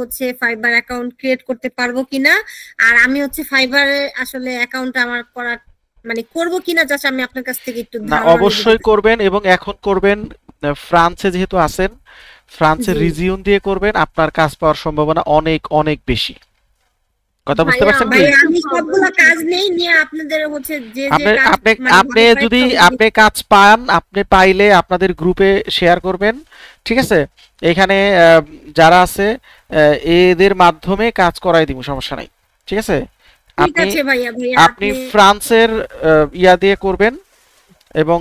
হচ্ছে fibre account create করতে পারবো কিনা, আর আমি হচ্ছে ফাইবারে আসলে অ্যাকাউন্ট আমার করা মানে করবো কিনা, জাস্ট আমি আপনার কাছ থেকে একটু না, ধারণা নিতে অবশ্যই চাচ্ছি। করবেন এবং এখন করবেন। ফ্রান্সে যেহেতু আছেন, ফ্রান্সের জি রিজিয়ন দিয়ে করবেন, আপনার কাজ পাওয়ার সম্ভাবনা অনেক অনেক বেশি। কথা বুঝতে ভাইয়া, পারছেন কি? মানে আমি সবগুলা কাজ নেই নিয়ে আপনাদের হচ্ছে যে যে আপনি কাজ আপনি মানে আপনি হতে পারে যদি সবই আপনি দেখতে। কাজ পান, আপনি পাইলে আপনাদের গ্রুপে শেয়ার করবেন। ঠিক আছে? এখানে যারা আছে এদের মাধ্যমে কাজ করাই দিব, সমস্যা নাই। ঠিক আছে? ঠিক আপনি আছে ভাইয়া, ভাইয়া আপনি আপনি ফ্রান্সের ইয়া দিয়ে করবেন এবং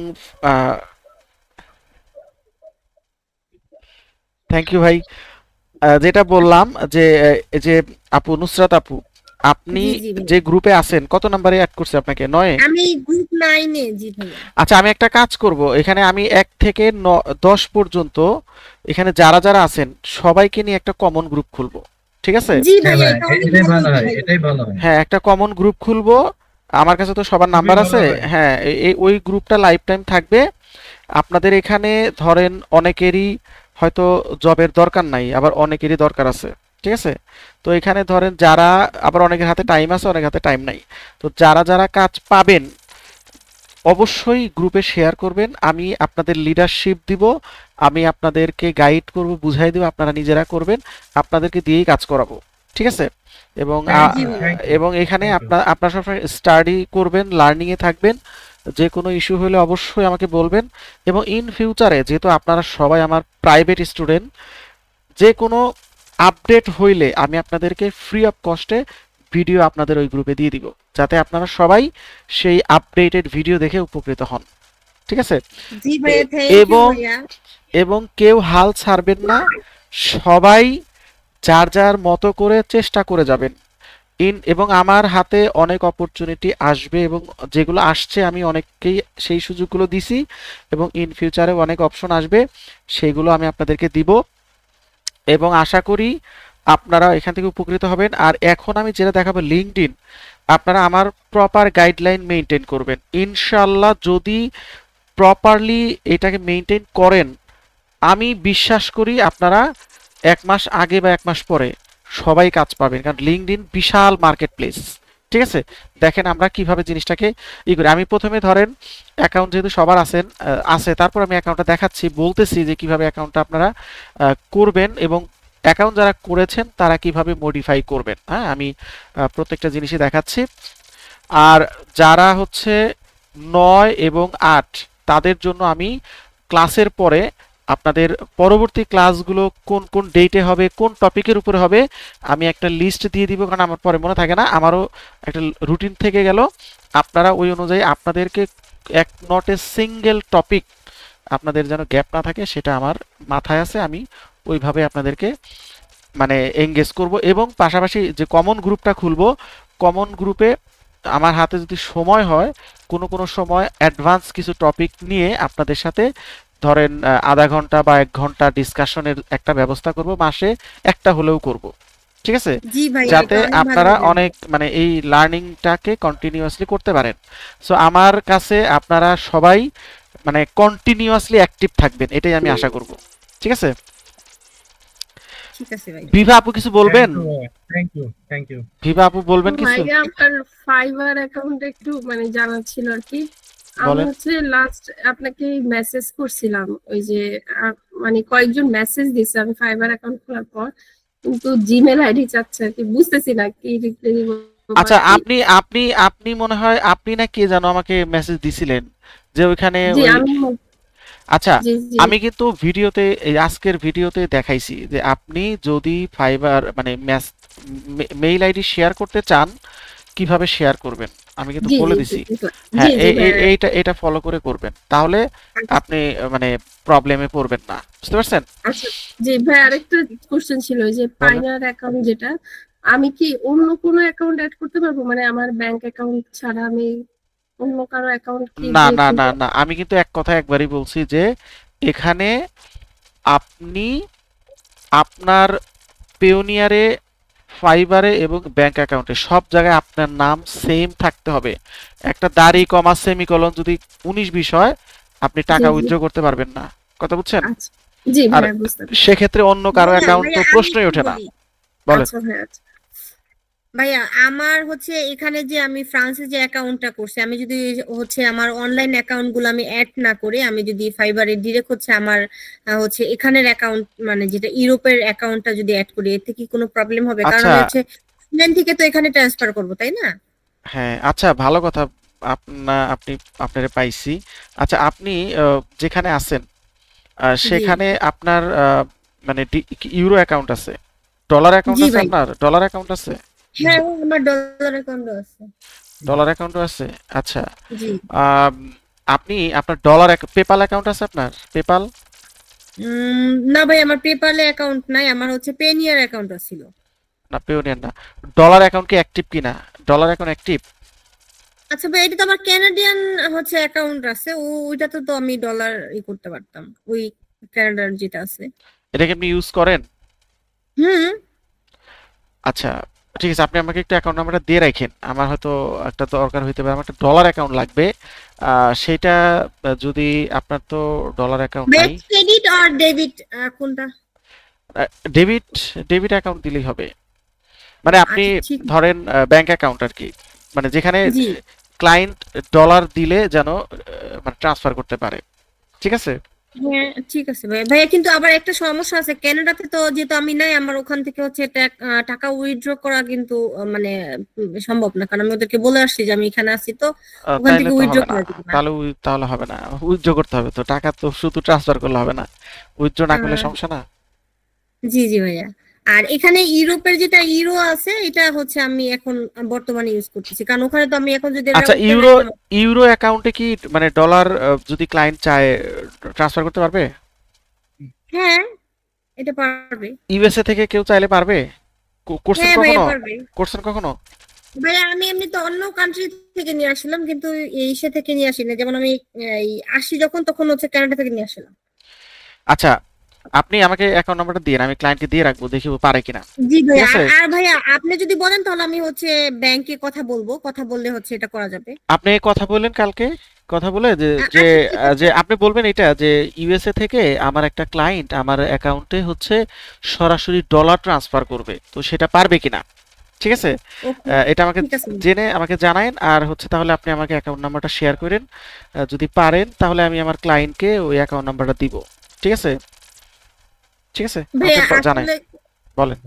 থ্যাংক ইউ ভাই। যেটা বললাম যে এই যে আপু, নুসরাত আপু, আপনি জি জি ভাইয়া, যে গ্রুপে আছেন, কত নাম্বারে অ্যাড করছে আপনাকে? 9-এ? আমি গ্রুপ 9-এ। জি ভাইয়া। আচ্ছা, আমি একটা কাজ করব, এখানে আমি 1 থেকে 10 পর্যন্ত এখানে যারা যারা আছেন সবাইকে নিয়ে একটা কমন গ্রুপ খুলবো। ঠিক আছে? জি হ্যাঁ ভাইয়া, ভাই, এটা অনেক এটাই ভালো ভালো হইতো হয়, ভাইয়া। এটাই ভালো হয়। হ্যাঁ, একটা কমন গ্রুপ খুলবো। আমার কাছে তো সবার খুবই নাম্বার ভালো আছে। হয়। হ্যাঁ, ওই গ্রুপটা লাইফ টাইম থাকবে। আপনাদের এখানে ধরেন অনেকেরই হয়তো জবের দরকার নাই, আবার অনেকেরই দরকার আছে। ঠিক আছে? তো এখানে ধরেন যারা, আবার অনেকের হাতে টাইম আছে, অনেকের হাতে টাইম নাই। তো যারা যারা কাজ পাবেন অবশ্যই গ্রুপে শেয়ার করবেন। আমি আপনাদের লিডারশিপ দিব, আমি আপনাদেরকে গাইড করব, বুঝাই দেব, আপনারা নিজেরা করবেন, আপনাদেরকে দিয়েই কাজ করাবো। ঠিক আছে? এবং থ্যাংক জি ইউ, ভাইয়া। থ্যাংক ইউ, এবং এখানে থ্যাংক ইউ। আপনারা সবসময় স্টাডি করবেন, লার্নিং এ থাকবেন। যে কোনো ইস্যু হলে অবশ্যই আমাকে বলবেন। এবং ইন ফিউচারে যেহেতু আপনারা সবাই আমার প্রাইভেট স্টুডেন্ট, যে কোনো আপডেট হইলে আমি আপনাদেরকে ফ্রি অফ কস্টে ভিডিও আপনাদের ওই গ্রুপে দিয়ে দিব, যাতে আপনারা সবাই সেই আপডেটেড ভিডিও দেখে উপকৃত হন। ঠিক আছে? জি ভাইয়া, থ্যাংক ইউ এবং ভাইয়া। এবং কেউ হাল ছাড়বেন না, সবাই যার যার মতো করে চেষ্টা করে যাবেন। এবং আমার হাতে অনেক অপরচুনিটি আসবে, এবং যেগুলো আসছে আমি অনেককেই সেই সুযোগগুলো দিছি, এবং ইন ফিউচারে অনেক অপশন আসবে, সেইগুলো আমি আপনাদেরকে দিব। এবং আশা করি আপনারা এখান থেকে উপকৃত হবেন। আর এখন আমি যেটা দেখাবো লিঙ্কডইন, আপনারা আমার প্রপার গাইডলাইন মেনটেন করবেন ইনশাল্লাহ। যদি প্রপারলি এটাকে মেনটেন করেন, আমি বিশ্বাস করি আপনারা 1 মাস আগে বা 1 মাস পরে সবাই কাজ পাবেন, কারণ লিঙ্কডইন বিশাল মার্কেট প্লেস। ঠিক আছে? দেখেন আমরা কিভাবে জিনিসটাকে করি। আমি প্রথমে ধরেন অ্যাকাউন্ট যেহেতু সবার আছে, তারপর আমি অ্যাকাউন্টটা দেখাচ্ছি, বলতেছি যে কিভাবে অ্যাকাউন্টটা আপনারা করবেন, এবং অ্যাকাউন্ট যারা করেছেন তারা কিভাবে মডিফাই করবেন। হ্যাঁ, আমি প্রত্যেকটা জিনিসই দেখাচ্ছি। আর যারা হচ্ছে 9 এবং 8, তাদের জন্য আমি ক্লাসের পরে আপনাদের পরবর্তী ক্লাসগুলো কোন কোন ডেটে হবে, কোন টপিকের উপরে হবে, আমি একটা লিস্ট দিয়ে দিব, কারণ আমার পরে মনে থাকে না, আমারও একটা রুটিন থেকে গেল। আপনারা ওই অনুযায়ী আপনাদেরকে এক নট এ সিঙ্গেল টপিক আপনাদের যেন গ্যাপ না থাকে, সেটা আমার মাথায় আছে। আমি ওইভাবে আপনাদেরকে মানে এঙ্গেজ করব। এবং পাশাপাশি যে কমন গ্রুপটা খুলবো, কমন গ্রুপে আমার হাতে যদি সময় হয়, কোনো কোনো সময় অ্যাডভান্স কিছু টপিক নিয়ে আপনাদের সাথে ধরেন আধা ঘন্টা বা 1 ঘন্টা ডিসকাশনের একটা ব্যবস্থা করব, মাসে একটা হলেও করব। ঠিক আছে? জি ভাইয়া, যাতে এটা অনেক ভালো আপনারা হবে অনেক ভাইয়া। মানে এই লার্নিংটাকে কন্টিনিউয়াসলি করতে পারেন। সো আমার কাছে আপনারা সবাই মানে কন্টিনিউয়াসলি অ্যাক্টিভ থাকবেন, এটাই আমি আশা করব। ঠিক আছে? ঠিক আছে ভাইয়া। ভিভা আপু কিছু থ্যাংক বলবেন? You, thank you, thank you. Viva আপু বলবেন কিছু? ভাইয়া আপনার ফাইবার অ্যাকাউন্ট একটু মানে জানার ছিল আর কি। আমি বলেন। হচ্ছে লাস্ট আপনাকে মেসেজ করছিলাম, ওই যে আহ, মানে কয়েকজন মেসেজ দিছে আমি ফাইবার অ্যাকাউন্ট খোলার পর, কিন্তু জিমেল আইডি চাচ্ছে আর কি, বুঝতেছি না কি রিপ্লাই দিব বা আচ্ছা, কি। আপনি আপনি আপনি মনে হয় আপনি না কে যেন আমাকে মেসেজ দিছিলেন যে ওইখানে জি ওই। আমি, আচ্ছা, জি জি আমি কিন্তু ভিডিওতে, এই আজকের ভিডিওতে দেখাইছি যে আপনি যদি ফাইবার মানে মেইল আইডি শেয়ার করতে চান, কিভাবে শেয়ার করবেন আমি কিন্তু জি বলে জি জি দিছি। জি জি হ্যাঁ, জি ভাইয়া। এইটা এটা ফলো করে করবেন, তাহলে আপনি মানে প্রবলেমে পড়বেন না। বুঝতে পারছেন? আচ্ছা, জি ভাই, আরেকটা কোশ্চেন ছিল, ওই যে বলেন। পাইনার অ্যাকাউন্ট যেটা, আমি কি অন্য কোনো অ্যাকাউন্ট অ্যাড করতে পারবো, মানে আমার ব্যাংক অ্যাকাউন্ট ছাড়া আমি অন্য কারো অ্যাকাউন্ট কি না, দিয়ে না, না, খুলবো? না, আমি কিন্তু এক কথা একবারই বলছি যে এখানে আপনি আপনার পেওনিয়ারে, ফাইবারে এবং ব্যাংক অ্যাকাউন্টে সব জায়গায় আপনার নাম সেম থাকতে হবে। একটা দাড়ি কমা সেমিকোলন যদি 19-20 হয়, আপনি জি টাকা জি, উইথড্র করতে পারবেন না। কথা বুঝছেন? আচ্ছা, জি আর ভাইয়া বুঝতে পারছি। সেক্ষেত্রে অন্য কারো ভাইয়া অ্যাকাউন্ট তো ভাইয়া আমি প্রশ্নই একটু ওঠে না। বলি, বলেন। আচ্ছা ভাই, আচ্ছা। ভাইয়া আমার হচ্ছে এখানে যে আমি ফ্রান্সে যে অ্যাকাউন্টটা করছি, আমি যদি হচ্ছে আমার অনলাইন অ্যাকাউন্ট গুলো আমি অ্যাড না করে আমি যদি ফাইবারে ডিরেক্ট হচ্ছে আমার হচ্ছে এখানের অ্যাকাউন্ট মানে যেটা ইউরোপের অ্যাকাউন্টটা যদি অ্যাড করি, এতে কি কোনো প্রবলেম হবে? কারণ আচ্ছা, আমি হচ্ছে ইংল্যান্ড থেকে তো এখানে ট্রান্সফার করবো, তাই না? হ্যাঁ, আচ্ছা, ভালো কথা। আপনারে পাইছি। আচ্ছা, আপনি যেখানে আছেন জি সেখানে আপনার মানে ইউরো অ্যাকাউন্ট আছে, ডলার অ্যাকাউন্ট জি আছে, ভাই। আপনার ডলার অ্যাকাউন্ট আছে, হ্যাঁ, আমার ডলার অ্যাকাউন্টও আছে। ডলার অ্যাকাউন্টও আছে। আচ্ছা, জি। আম, আপনি আপনার ডলার পেপাল অ্যাকাউন্ট আছে আপনার, পেপাল? না ভাই, আমার পেপালে অ্যাকাউন্ট নাই, আমার হচ্ছে পেনিয়ার অ্যাকাউন্ট ছিল। না, পেওনিয়ার না। ডলার অ্যাকাউন্ট কি অ্যাক্টিভ কিনা? Dollar account active? আচ্ছা ভাই, এটা তো আমার কানাডিয়ান হচ্ছে অ্যাকাউন্ট আছে, ওইটাতে তো আমি ডলার করতে পারতাম, ওই কানাডার যেটা আছে। এটা কি আপনি ইউজ করেন? হুম। আচ্ছা, ঠিক আছে, আপনি আমাকে একটু অ্যাকাউন্ট নাম্বারটা দিয়ে রাখেন, আমার হয়তো একটা দরকার হইতে পারে, আমার একটা ডলার অ্যাকাউন্ট লাগবে। সেটা যদি আপনার তো ডলার অ্যাকাউন্ট নাই, ক্রেডিট আর ডেবিট কোনটা? ডেবিট ডেবিট অ্যাকাউন্ট দিলেই হবে। মানে আপনি আচ্ছা ঠিক। ধরেন ব্যাংক অ্যাকাউন্ট আর কি, মানে যেখানে জি। ক্লায়েন্ট ডলার দিলে যেন মানে ট্রান্সফার করতে পারে, ঠিক আছে? হ্যাঁ ঠিক আছে ভাই। ভাইয়া কিন্তু আবার একটা সমস্যা আছে, কানাডাতে তো যেহেতু আমি নাই, আমার ওখান থেকে হচ্ছে টাকা উইথড্র করা কিন্তু মানে সম্ভব না, কারণ আমি ওদেরকে বলে আসছি যে আমি এখানে আছি, তো ওখান তাইলে থেকে তো উইথড্র হবে না, করা যাবে না। তাহলে তাহলে হবে না, উইথড্র করতে হবে তো, টাকা তো শুধু ট্রান্সফার করলে হবে না, উইথড্র না করলে আহ, সমস্যা না। জি জি ভাইয়া। আর এখানে ইউরোপের যেটা ইউরো আছে, এটা হচ্ছে আমি এখন বর্তমানে ইউজ করতেছি, কারণ ওখানে তো আমি এখন যদি আচ্ছা, ওপেন ইউরো একটা। ইউরো অ্যাকাউন্টে কি মানে ডলার যদি ক্লায়েন্ট চায় ট্রান্সফার করতে পারবে? হ্যাঁ, এটা পারবে। ইউএসএ থেকে কেউ চাইলে পারবে? করছেন হ্যাঁ ভাইয়া কখনো? পারবে। করছেন কখনো? ভাইয়া আমি এমনি তো অন্য কান্ট্রি থেকে নিয়ে আসলাম, কিন্তু এশিয়া থেকে নিয়ে আসি না, যেমন আমি এই আসি যখন, তখন হচ্ছে কানাডা থেকে নিয়ে আসলাম। আচ্ছা, আপনি আমাকে অ্যাকাউন্ট নাম্বারটা দিয়ে আমি ক্লায়েন্টকে দিয়ে রাখবো, দেখি ও পারে কিনা, জি ঠিক ভাইয়া। আছে? আর ভাইয়া আপনি যদি বলেন তাহলে আমি হচ্ছে ব্যাংকে কথা বলবো, কথা বললে হচ্ছে এটা করা যাবে। আপনি কথা বললেন কালকে, কথা বলে যে যে আচ্ছা ঠিক আছে। যে আপনি বলবেন এটা যে ইউএসএ থেকে আমার একটা ক্লায়েন্ট আমার অ্যাকাউন্টে হচ্ছে সরাসরি ডলার ট্রান্সফার করবে, তো সেটা পারবে কিনা, ঠিক আছে? ওকে। এটা আমাকে ঠিক আছে। জেনে আমাকে জানায়েন, আর হচ্ছে তাহলে আপনি আমাকে অ্যাকাউন্ট নাম্বারটা শেয়ার করেন, যদি পারেন তাহলে আমি আমার ক্লায়েন্টকে ওই অ্যাকাউন্ট নাম্বারটা দিব, ঠিক আছে? ঠিক আছে, ভাইয়া আমাকে জানাই। আসলে বলেন,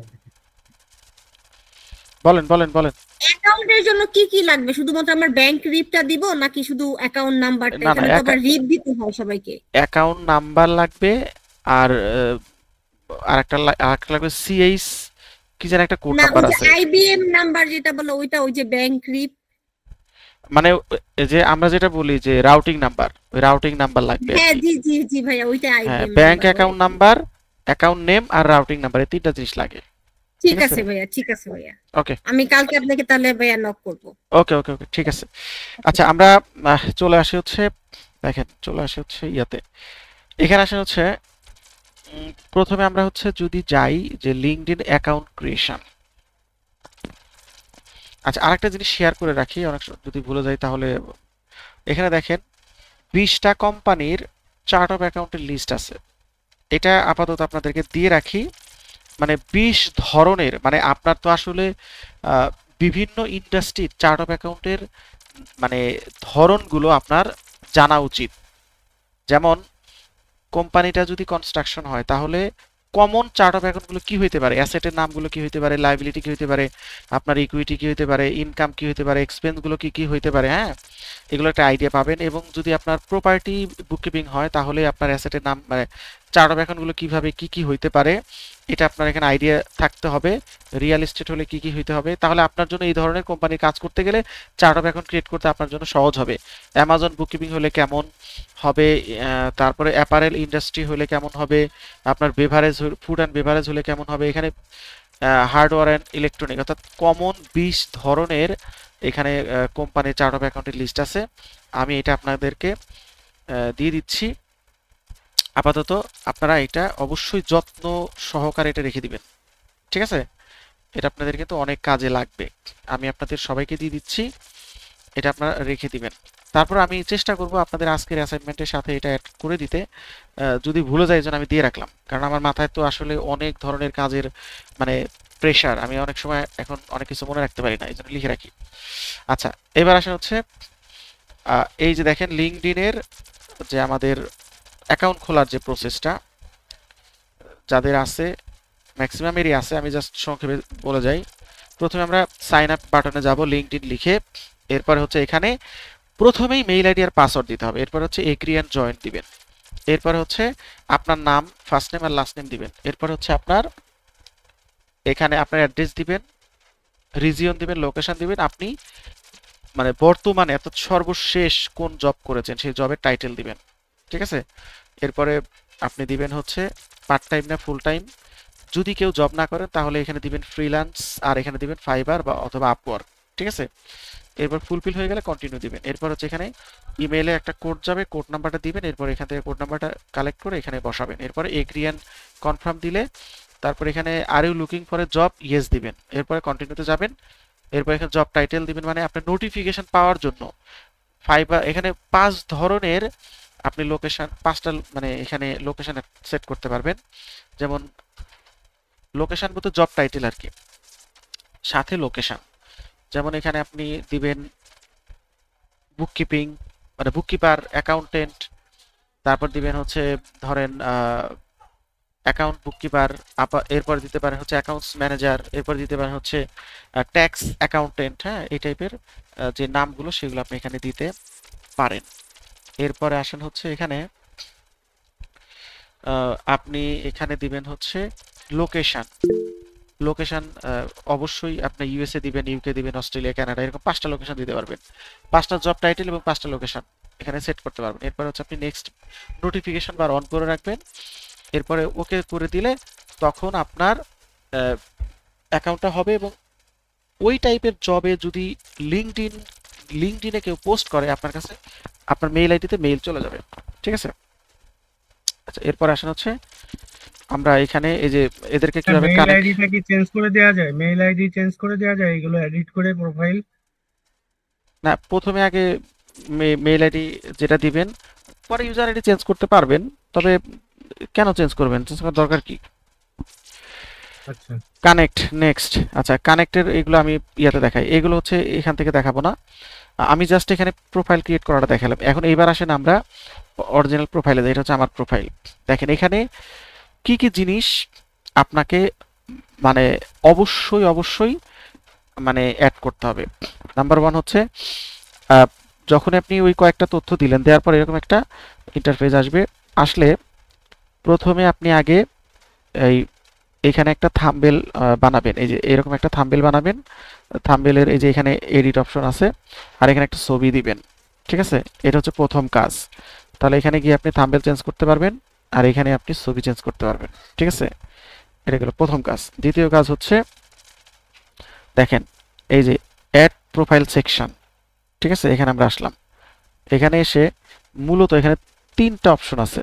বলেন, বলেন, বলেন। অ্যাকাউন্টের জন্য কি কি লাগবে? শুধুমাত্র আমার ব্যাংক রিপটা দিব, নাকি শুধু অ্যাকাউন্ট নাম্বারটা? না, না, এখানে তো আবার রিপ দিতে হয় সবাইকে। অ্যাকাউন্ট নাম্বার লাগবে, আর আরেকটা লাগবে সিএইচ, কি যেন একটা কোড না, নাম্বার ওই যে আছে, আইবিএম নাম্বার যেটা বলে ওইটা, ওই যে ব্যাংক রিপ। মানে এই যে আমরা যেটা বলি যে রাউটিং নাম্বার, ওই রাউটিং নাম্বার লাগবে আর হ্যাঁ কি। জি জি জি ভাইয়া, ওইটা হ্যাঁ, IBM bank number account number, account name আর রাউটিং নাম্বার, এই তিনটা জিনিস লাগে, ঠিক ঠিক আছে? আছে ভাইয়া, ঠিক আছে ভাইয়া। ওকে, আমি কালকে আপনাকে তাহলে ভাইয়া নক করবো। ওকে, ওকে, ওকে, ঠিক আছে। আচ্ছা, আমরা চলে আসি হচ্ছে, দেখেন, চলে আসি হচ্ছে ইয়াতে, এখানে আসে হচ্ছে প্রথমে আমরা হচ্ছে যদি যাই যে লিঙ্কডইন অ্যাকাউন্ট ক্রিয়েশন। আচ্ছা, আরেকটা জিনিস শেয়ার করে রাখি, অনেক যদি ভুলে যাই তাহলে। এখানে দেখেন 20টা কোম্পানির চার্ট অফ অ্যাকাউন্টের লিস্ট আছে, এটা আপাতত আপনাদেরকে দিয়ে রাখি। মানে 20 ধরনের, মানে আপনার তো আসলে বিভিন্ন ইন্ডাস্ট্রির চার্ট অফ অ্যাকাউন্টের মানে ধরনগুলো আপনার জানা উচিত। যেমন কোম্পানিটা যদি কনস্ট্রাকশন হয় তাহলে কমন চার্ট অফ অ্যাকাউন্টগুলো কি হইতে পারে, অ্যাসেটের নামগুলো কি হইতে পারে, লায়াবিলিটি কি হইতে পারে, আপনার ইকুইটি কি হইতে পারে, ইনকাম কি হইতে পারে, এক্সপেন্সগুলো কি কি হইতে পারে, হ্যাঁ, এগুলো একটা আইডিয়া পাবেন। এবং যদি আপনার প্রপার্টি বুককিপিং হয় তাহলে আপনার অ্যাসেটের নাম মানে চার্ট অফ অ্যাকাউন্টগুলো কিভাবে কি কি হইতে পারে এটা আপনার এখানে আইডিয়া থাকতে হবে। রিয়েল এস্টেট হলে কি কি হইতে হবে, তাহলে আপনার জন্য এই ধরনের কোম্পানির কাজ করতে গেলে চার্ট অফ অ্যাকাউন্ট ক্রিয়েট করতে আপনার জন্য সহজ হবে। অ্যামাজন বুককিপিং হলে কেমন হবে, তারপরে অ্যাপারেল ইন্ডাস্ট্রি হলে কেমন হবে, আপনার বেভারেজ, ফুড অ্যান্ড বেভারেজ হলে কেমন হবে, এখানে হার্ডওয়্যার অ্যান্ড ইলেকট্রনিক, অর্থাৎ কমন 20 ধরনের এখানে কোম্পানির চার্ট অফ অ্যাকাউন্টের লিস্ট আছে। আমি এটা আপনাদেরকে দিয়ে দিচ্ছি। আপাতত আপনারা এটা অবশ্যই যত্ন সহকারে এটা রেখে দিবেন, ঠিক আছে? এটা আপনাদের কিন্তু অনেক কাজে লাগবে। আমি আপনাদের সবাইকে দিয়ে দিচ্ছি, এটা আপনারা রেখে দিবেন। তারপর আমি চেষ্টা করব আপনাদের আজকের অ্যাসাইনমেন্টের সাথে এটা অ্যাড করে দিতে। যদি ভুলে যাই যেন আমি দিয়ে রাখলাম, কারণ আমার মাথায় তো আসলে অনেক ধরনের কাজের মানে প্রেশার, আমি অনেক সময় এখন অনেক কিছু মনে রাখতে পারি না, এই জন্য লিখে রাখি। আচ্ছা, এবার আসেন হচ্ছে এই যে দেখেন লিঙ্কডইনের যে আমাদের অ্যাকাউন্ট খোলার যে প্রসেসটা যাদের আছে, ম্যাক্সিমামেরই আছে, আমি জাস্ট সংক্ষেপে বলে যাই। প্রথমে আমরা সাইন আপ বাটনে যাব, লিঙ্কডইন লিখে, এরপরে হচ্ছে এখানে প্রথমেই মেইল আইডি আর পাসওয়ার্ড দিতে হবে, এরপর হচ্ছে এগ্রি অ্যান্ড জয়েন দিবেন, এরপর হচ্ছে আপনার নাম, ফার্স্ট নেম আর লাস্ট নেম দিবেন, এরপর হচ্ছে আপনার এখানে আপনার অ্যাড্রেস দিবেন, রিজিয়ন দিবেন, লোকেশন দিবেন, আপনি মানে বর্তমানে অর্থাৎ সর্বশেষ কোন জব করেছেন সেই জবের টাইটেল দিবেন, ঠিক আছে। এরপরে আপনি দিবেন হচ্ছে পার্ট টাইম না ফুল টাইম, যদি কেউ জব না করেন তাহলে এখানে দিবেন ফ্রিল্যান্স, আর এখানে দিবেন ফাইবার বা অথবা আপওয়ার্ক, ঠিক আছে। এরপর ফুলফিল হয়ে গেলে কন্টিনিউ দিবেন, এরপর হচ্ছে এখানে ইমেইলে একটা কোড যাবে, কোড নাম্বারটা দিবেন, এরপর এখান থেকে কোড নাম্বারটা কালেক্ট করে এখানে বসাবেন, এরপরে এগ্রি অ্যান্ড কনফার্ম দিলে তারপর এখানে আর are looking for a job, yes দিবেন, এরপরে কন্টিনিউতে যাবেন, এরপর এখানে জব টাইটেল দিবেন, মানে আপনার নোটিফিকেশন পাওয়ার জন্য ফাইবার এখানে 5 ধরনের আপনি লোকেশন, 5টা মানে এখানে লোকেশন সেট করতে পারবেন, যেমন লোকেশন বলতে জব টাইটেল আর কি, সাথে লোকেশন, যেমন এখানে আপনি দিবেন বুককিপিং মানে বুককিপার, অ্যাকাউন্টেন্ট, তারপর দিবেন হচ্ছে ধরেন অ্যাকাউন্ট বুককিপার, এরপর দিতে পারেন হচ্ছে অ্যাকাউন্টস ম্যানেজার, এরপর দিতে পারেন হচ্ছে ট্যাক্স অ্যাকাউন্টেন্ট, হ্যাঁ এই টাইপের যে নামগুলো সেগুলো আপনি এখানে দিতে পারেন। এরপরে আসেন হচ্ছে এখানে আপনি এখানে দিবেন হচ্ছে লোকেশন, লোকেশন অবশ্যই আপনি ইউএসএ দিবেন, ইউকে দিবেন, অস্ট্রেলিয়া, কানাডা, এরকম 5টা লোকেশন দিতে পারবেন, 5টা জব টাইটেল এবং 5টা লোকেশন এখানে সেট করতে পারবেন। এরপর হচ্ছে আপনি নেক্সট নোটিফিকেশন বার অন করে রাখবেন, এরপরে ওকে করে দিলে তখন আপনার অ্যাকাউন্টটা হবে, এবং ওই টাইপের জবে যদি লিঙ্কডইনে কেউ পোস্ট করে আপনার কাছে, আপনার মেইল আইডিতে মেইল চলে যাবে, ঠিক আছে। আচ্ছা, এরপর আসেন হচ্ছে আমরা এখানে এই যে এদেরকে কিভাবে মেইল কানেক্ট, আইডিটা কি চেঞ্জ করে দেওয়া যায়? মেইল আইডি চেঞ্জ করে দেওয়া যায় এগুলো এডিট করে প্রোফাইল? না প্রথমে আগে মেইল আইডি যেটা দিবেন, পরে ইউজার আইডি চেঞ্জ করতে পারবেন, তবে কেন চেঞ্জ করবেন, চেঞ্জ করার দরকার কি। আচ্ছা, কানেক্ট নেক্সট, আচ্ছা কানেক্টের এগুলো আমি ইয়াতে দেখাই, এগুলো হচ্ছে এখান থেকে দেখাবো না, আমি জাস্ট এখানে প্রোফাইল ক্রিয়েট করাটা দেখালাম। এখন এইবার আসেন আমরা অরিজিনাল প্রোফাইলে, এটা হচ্ছে আমার প্রোফাইল। দেখেন এখানে কি কি জিনিস আপনাকে মানে অবশ্যই অবশ্যই মানে অ্যাড করতে হবে। নাম্বার 1 হচ্ছে যখন আপনি ওই কয়েকটা তথ্য দিলেন, দেওয়ার পর এরকম একটা ইন্টারফেস আসবে, আসলে প্রথমে আপনি আগে এখানে একটা থাম্বনেল বানাবেন, এই যে এরকম একটা থাম্বনেল বানাবেন, থাম্বনেলের এই যে এখানে এডিট অপশন আছে, আর এখানে একটা ছবি দিবেন, ঠিক আছে। এটা হচ্ছে প্রথম কাজ, তাহলে এখানে গিয়ে আপনি থাম্বনেল চেঞ্জ করতে পারবেন, আর এখানে আপনি ছবি চেঞ্জ করতে পারবেন, ঠিক আছে। এটা গেল প্রথম কাজ। দ্বিতীয় কাজ হচ্ছে দেখেন এই যে অ্যাড প্রোফাইল সেকশন, ঠিক আছে, এখানে আমরা আসলাম, এখানে এসে মূলত এখানে 3টা অপশন আছে,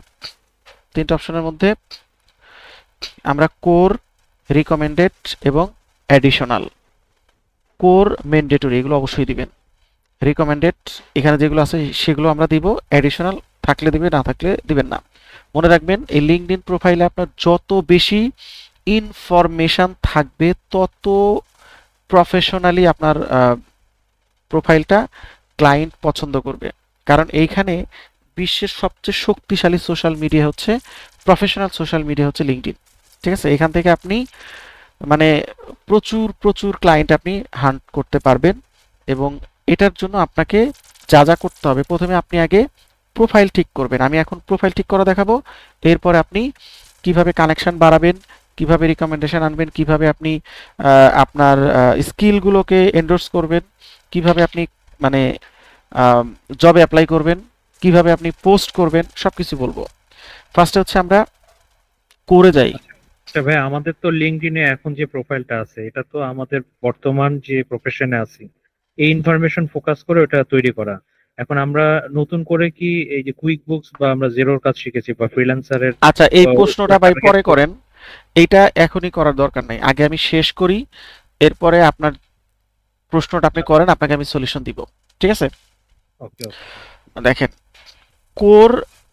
3টা অপশনের মধ্যে আমরা কোর, রিকমেন্ডেড এবং অ্যাডিশনাল। কোর ম্যান্ডেটরি এগুলো অবশ্যই দিবেন, রিকমেন্ডেড এখানে যেগুলো আছে সেগুলো আমরা দিব, অ্যাডিশনাল থাকলে দিবেন, না থাকলে দিবেন না। মনে রাখবেন এই লিঙ্কডইন প্রোফাইলে আপনার যত বেশি ইনফরমেশন থাকবে তত প্রফেশনালি আপনার প্রোফাইলটা ক্লায়েন্ট পছন্দ করবে, কারণ এইখানে বিশ্বের সবচেয়ে শক্তিশালী সোশ্যাল মিডিয়া হচ্ছে, প্রফেশনাল সোশ্যাল মিডিয়া হচ্ছে লিঙ্কডইন, ঠিক আছে। এখান থেকে আপনি মানে প্রচুর প্রচুর ক্লায়েন্ট আপনি হান্ট করতে পারবেন, এবং এটার জন্য আপনাকে যা যা করতে হবে, প্রথমে আপনি আগে প্রোফাইল ঠিক করবেন, আমি এখন প্রোফাইল ঠিক করা দেখাবো, এরপরে আপনি কিভাবে কানেকশন বাড়াবেন, কিভাবে রিকমেন্ডেশন আনবেন, কিভাবে আপনি আপনার স্কিলগুলোকে এন্ডোর্স করবেন, কিভাবে আপনি মানে জবে অ্যাপ্লাই করবেন, কিভাবে আপনি পোস্ট করবেন, সবকিছু বলবো। ফার্স্টে হচ্ছে আমরা করে যাই। আচ্ছা ভাই, আমাদের তো লিঙ্কডইনে এখন যে প্রোফাইলটা আছে এটা তো আমাদের বর্তমান যে প্রফেশনে আছি এই ইনফরমেশন ফোকাস করে ওটা তৈরি করা। এখন আমরা নতুন করে কি এই যে কুইক বুকস বা আমরা জেরোর কাজ শিখেছি বা ফ্রিল্যান্সারের, আচ্ছা এই প্রশ্নটা ভাই পরে করেন, এইটা এখনই করার দরকার নাই, আগে আমি শেষ করি, এরপরে আপনার প্রশ্নটা আপনি করেন, আপনাকে আমি সলিউশন দিব, ঠিক আছে। ওকে দেখেন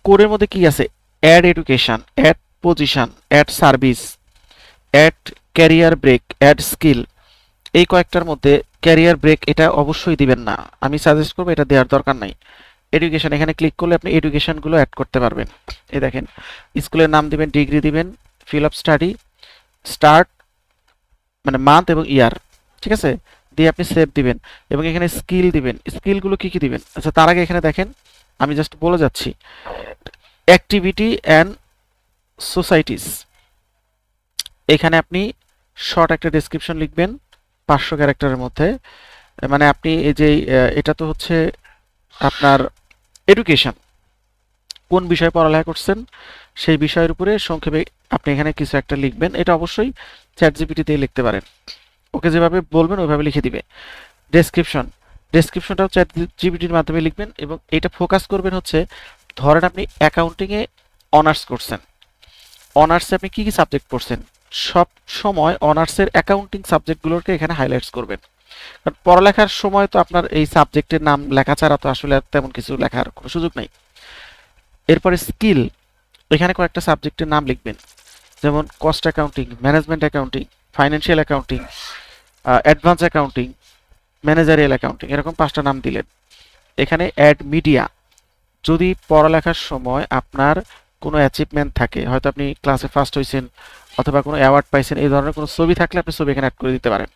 কোরের মধ্যে কি আছে, add education, add position, add service, add career break, add skill, এই কয়েকটার মধ্যে ক্যারিয়ার ব্রেক এটা অবশ্যই দিবেন না, আমি সাজেস্ট করবো এটা দেওয়ার দরকার নাই। এডুকেশন, এখানে ক্লিক করলে আপনি এডুকেশনগুলো অ্যাড করতে পারবেন। এই দেখেন, স্কুলের নাম দিবেন, ডিগ্রি দিবেন, ফিল অফ স্টাডি, স্টার্ট মানে মান্থ এবং ইয়ার, ঠিক আছে, দিয়ে আপনি সেভ দিবেন এবং এখানে স্কিল দিবেন। স্কিলগুলো কি কি দিবেন? আচ্ছা, তার আগে এখানে দেখেন, আমি জাস্ট বলে যাচ্ছি, অ্যাক্টিভিটি অ্যান্ড সোসাইটিস, এখানে আপনি শর্ট একটা ডেসক্রিপশন লিখবেন 500 ক্যারেক্টারের মধ্যে। মানে আপনি এই যে এটা তো হচ্ছে আপনার এডুকেশন, কোন বিষয়ে পড়ালেখা করছেন সেই বিষয়ের উপরে সংক্ষেপে আপনি এখানে কিছু একটা লিখবেন। এটা অবশ্যই চ্যাট জিপিটিতে লিখতে পারেন, ওকে যেভাবে বলবেন ওইভাবে লিখে দিবে। ডেসক্রিপশন, ডেসক্রিপশনটাও চ্যাট জিপিটির মাধ্যমে লিখবেন এবং এটা ফোকাস করবেন হচ্ছে, ধরেন আপনি অ্যাকাউন্টিংয়ে অনার্স করছেন, অনার্সে আপনি কী কী সাবজেক্ট পড়ছেন, সব সময় অনার্সের অ্যাকাউন্টিং সাবজেক্টগুলোকে এখানে হাইলাইটস করবেন। কারণ পড়ালেখার সময় তো আপনার এই সাবজেক্টের নাম লেখা ছাড়া তো আসলে আর তেমন কিছু লেখার কোনো সুযোগ নেই। এরপরে স্কিল, এখানে কয়েকটা সাবজেক্টের নাম লিখবেন, যেমন cost accounting, management accounting, financial accounting, advance accounting, managerial accounting, এরকম 5টা নাম দিলেন। এখানে অ্যাড মিডিয়া, যদি পড়ালেখার সময় আপনার কোনো অ্যাচিভমেন্ট থাকে, হয়তো আপনি ক্লাসে ফার্স্ট হয়েছেন অথবা কোনো অ্যাওয়ার্ড পাইছেন, এই ধরনের কোনো ছবি থাকলে আপনি ছবি এখানে অ্যাড করে দিতে পারেন,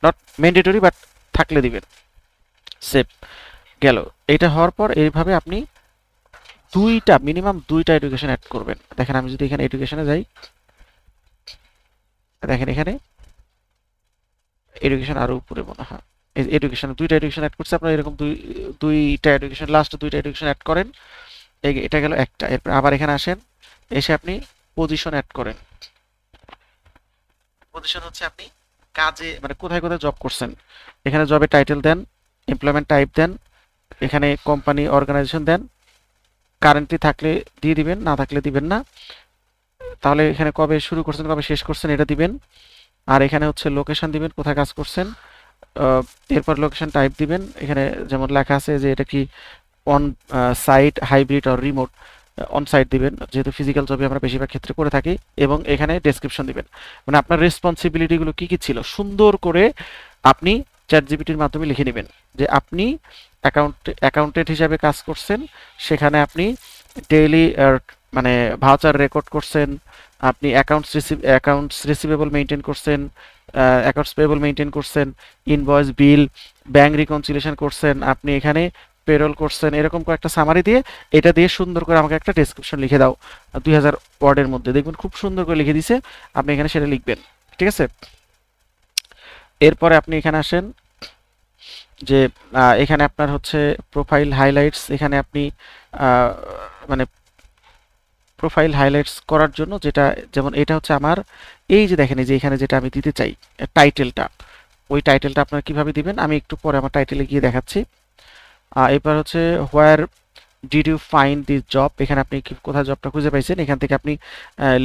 নট ম্যান্ডেটরি বাট থাকলে দিবেন। সেভ গেল। এটা হওয়ার পর এইভাবে আপনি মিনিমাম দুইটা এডুকেশন অ্যাড করবেন। দেখেন, আমি যদি এখানে এডুকেশনে যাই, দেখেন এখানে এডুকেশন আরো উপরে মনে হয়, এডুকেশন, দুইটা এডুকেশন অ্যাড করছে। আপনারা এরকম দুইটা এডুকেশন, লাস্ট দুইটা এডুকেশন অ্যাড করেন। এটা গেল একটা। এরপর আবার এখানে আসেন, এসে আপনি পজিশন অ্যাড করেন। পজিশন হচ্ছে আপনি কাজে মানে কোথায় কোথায় জব করছেন, এখানে জবের টাইটেল দেন, এমপ্লয়মেন্ট টাইপ দেন, এখানে কোম্পানি অর্গানাইজেশন দেন, কারেন্টলি থাকলে দিয়ে দিবেন, না থাকলে দিবেন না। তাহলে এখানে কবে শুরু করছেন কবে শেষ করছেন এটা দিবেন। আর এখানে হচ্ছে লোকেশন দিবেন, কোথায় কাজ করছেন। এরপর লোকেশন টাইপ দিবেন, এখানে যেমন লেখা আছে যে এটা কি অন সাইট, হাইব্রিড আর রিমোট, অন সাইট দিবেন, যেহেতু ফিজিক্যাল জবে আমরা বেশিরভাগ ক্ষেত্রে করে থাকি। এবং এখানে ডেসক্রিপশন দিবেন, মানে আপনার রেসপন্সিবিলিটিগুলো কি কি ছিল সুন্দর করে আপনি চ্যাট জিপিটির মাধ্যমে লিখে নেবেন। যে আপনি অ্যাকাউন্টেন্ট হিসাবে কাজ করছেন, সেখানে আপনি ডেইলি মানে ভাউচার রেকর্ড করছেন, আপনি অ্যাকাউন্টস রিসিভেবল মেনটেন করছেন, অ্যাকাউন্টস পেয়েবল মেনটেন করছেন, ইনভয়েস, বিল, ব্যাংক রিকনসিলিয়েশন করছেন, আপনি এখানে পেরোল করছেন, এরকম কয়েকটা সামারি দিয়ে এটা দিয়ে সুন্দর করে আমাকে একটা ডেসক্রিপশন লিখে দাও 2000 ওয়ার্ডের মধ্যে। দেখবেন খুব সুন্দর করে লিখে দিছে, আপনি এখানে সেটা লিখবেন, ঠিক আছে। এরপরে আপনি এখানে আসেন, যে এখানে আপনার হচ্ছে প্রোফাইল হাইলাইটস, এখানে আপনি মানে প্রোফাইল হাইলাইটস করার জন্য যেটা, যেমন এটা হচ্ছে আমার, এই যে দেখেন এই যে এখানে যেটা আমি দিতে চাই টাইটেলটা, ওই টাইটেলটা আপনারা কিভাবে দিবেন আমি একটু পরে আমার টাইটেলে গিয়ে দেখাচ্ছি। এরপর হচ্ছে where did you find this job, এখানে আপনি কোথায় জবটা খুঁজে পাইছেন, এখান থেকে আপনি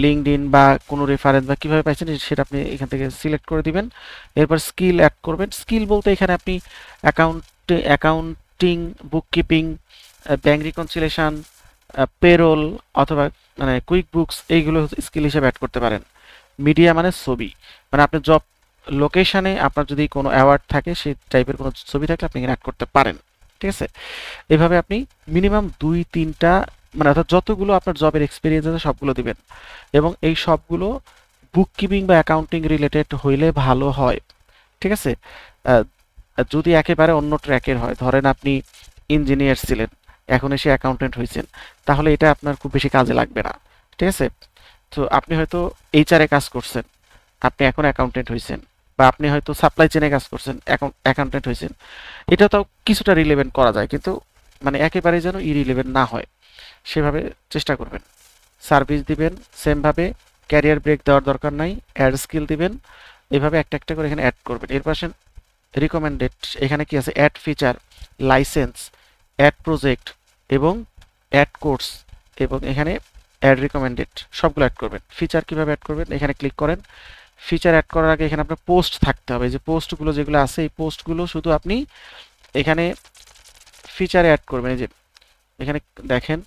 লিঙ্কডইন বা কোনো রেফারেন্স বা কীভাবে পাইছেন সেটা আপনি এখান থেকে সিলেক্ট করে দিবেন। এরপর স্কিল অ্যাড করবেন। স্কিল বলতে এখানে আপনি accounting, bookkeeping, bank reconciliation, payroll অথবা মানে কুইক বুকস, এইগুলো স্কিল হিসেবে অ্যাড করতে পারেন। মিডিয়া মানে ছবি, মানে আপনি জব লোকেশানে আপনার যদি কোনো অ্যাওয়ার্ড থাকে সেই টাইপের কোনো ছবি থাকলে আপনি এখানে অ্যাড করতে পারেন, ঠিক আছে। এভাবে আপনি মিনিমাম 2-3টা মানে অর্থাৎ যতগুলো আপনার জবের এক্সপিরিয়েন্স আছে সবগুলো দিবেন, এবং এই সবগুলো বুককিপিং বা অ্যাকাউন্টিং রিলেটেড হইলে ভালো হয়, ঠিক আছে। যদি একেবারে অন্য ট্র্যাকের হয়, ধরেন আপনি ইঞ্জিনিয়ার ছিলেন এখন এসে অ্যাকাউন্টেন্ট হয়েছেন, তাহলে এটা আপনার খুব বেশি কাজে লাগবে না, ঠিক আছে। তো আপনি হয়তো এইচআরে কাজ করছেন, আপনি এখন অ্যাকাউন্টেন্ট হয়েছেন, বা আপনি হয়তো সাপ্লাই চেনে কাজ করছেন, অ্যাকাউন্টেন্ট হয়েছেন, এটা তাও কিছুটা রিলেভেন্ট করা যায়, কিন্তু মানে একেবারে যেন ইরিলেভেন্ট না হয় সেভাবে চেষ্টা করবেন। সার্ভিস দিবেন সেমভাবে, ক্যারিয়ার ব্রেক দেওয়ার দরকার নাই, অ্যাড স্কিল দিবেন, এভাবে একটা একটা করে এখানে অ্যাড করবেন। এর পাশে রিকমেন্ডেড, এখানে কি আছে, add feature, license, add project এবং অ্যাড কোর্স, এবং এখানে অ্যাড রিকমেন্ডেড, সবগুলো অ্যাড করবেন। ফিচার কিভাবে অ্যাড করবেন, এখানে ক্লিক করেন। ফিচার অ্যাড করার আগে এখানে আপনার পোস্ট থাকতে হবে, যে পোস্টগুলো যেগুলো আছে এই পোস্টগুলো শুধু আপনি এখানে ফিচারে অ্যাড করবেন। এই যে এখানে দেখেন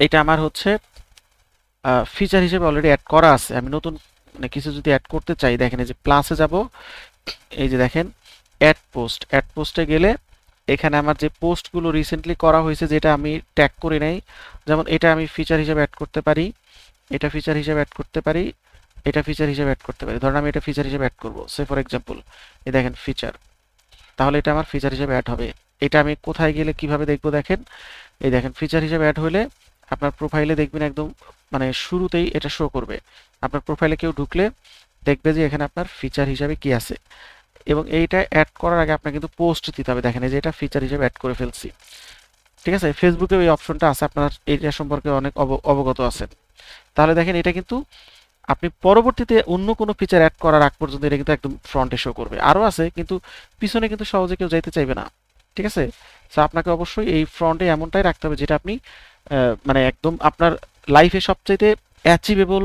এটা আমার হচ্ছে ফিচার হিসেবে অলরেডি অ্যাড করা আছে, আমি নতুন মানে কিছু যদি অ্যাড করতে চাই, দেখেন এই যে প্লাসে যাব, এই যে দেখেন অ্যাড পোস্টে গেলে এখানে আমার যে পোস্টগুলো রিসেন্টলি করা হয়েছে যেটা আমি ট্যাগ করি নাই, যেমন এটা আমি ফিচার হিসেবে অ্যাড করতে পারি, এটা ফিচার হিসেবে অ্যাড করতে পারি, এটা ফিচার হিসেবে অ্যাড করতে পারি। ধরুন আমি এটা ফিচার হিসেবে অ্যাড করব, সে ফর এক্সাম্পল এই দেখেন ফিচার, তাহলে এটা আমার ফিচার হিসেবে অ্যাড হবে। এটা আমি কোথায় গেলে কিভাবে দেখবো, দেখেন এই দেখেন ফিচার হিসেবে অ্যাড হলে আপনার প্রোফাইলে দেখবেন একদম মানে শুরুতেই এটা শো করবে। আপনার প্রোফাইলে কেউ ঢুকলে দেখবে যে এখানে আপনার ফিচার হিসাবে কি আছে, এবং এইটা অ্যাড করার আগে আপনার কিন্তু পোস্ট দিতে হবে। দেখেন এই যে এটা ফিচার হিসেবে অ্যাড করে ফেলছি, ঠিক আছে। ফেসবুকে এই অপশনটা আছে, আপনার এইটা সম্পর্কে অনেক অবগত আছেন। তাহলে দেখেন এটা কিন্তু আপনি পরবর্তীতে অন্য কোনো ফিচার অ্যাড করার আগ পর্যন্ত এটা কিন্তু একদম ফ্রন্টে শো করবে। আরও আছে কিন্তু পিছনে কিন্তু সহজে কেউ যাইতে চাইবে না, ঠিক আছে। সো আপনাকে অবশ্যই এই ফ্রন্টে এমনটাই রাখতে হবে যেটা আপনি মানে একদম আপনার লাইফে সবচাইতে অ্যাচিভেবল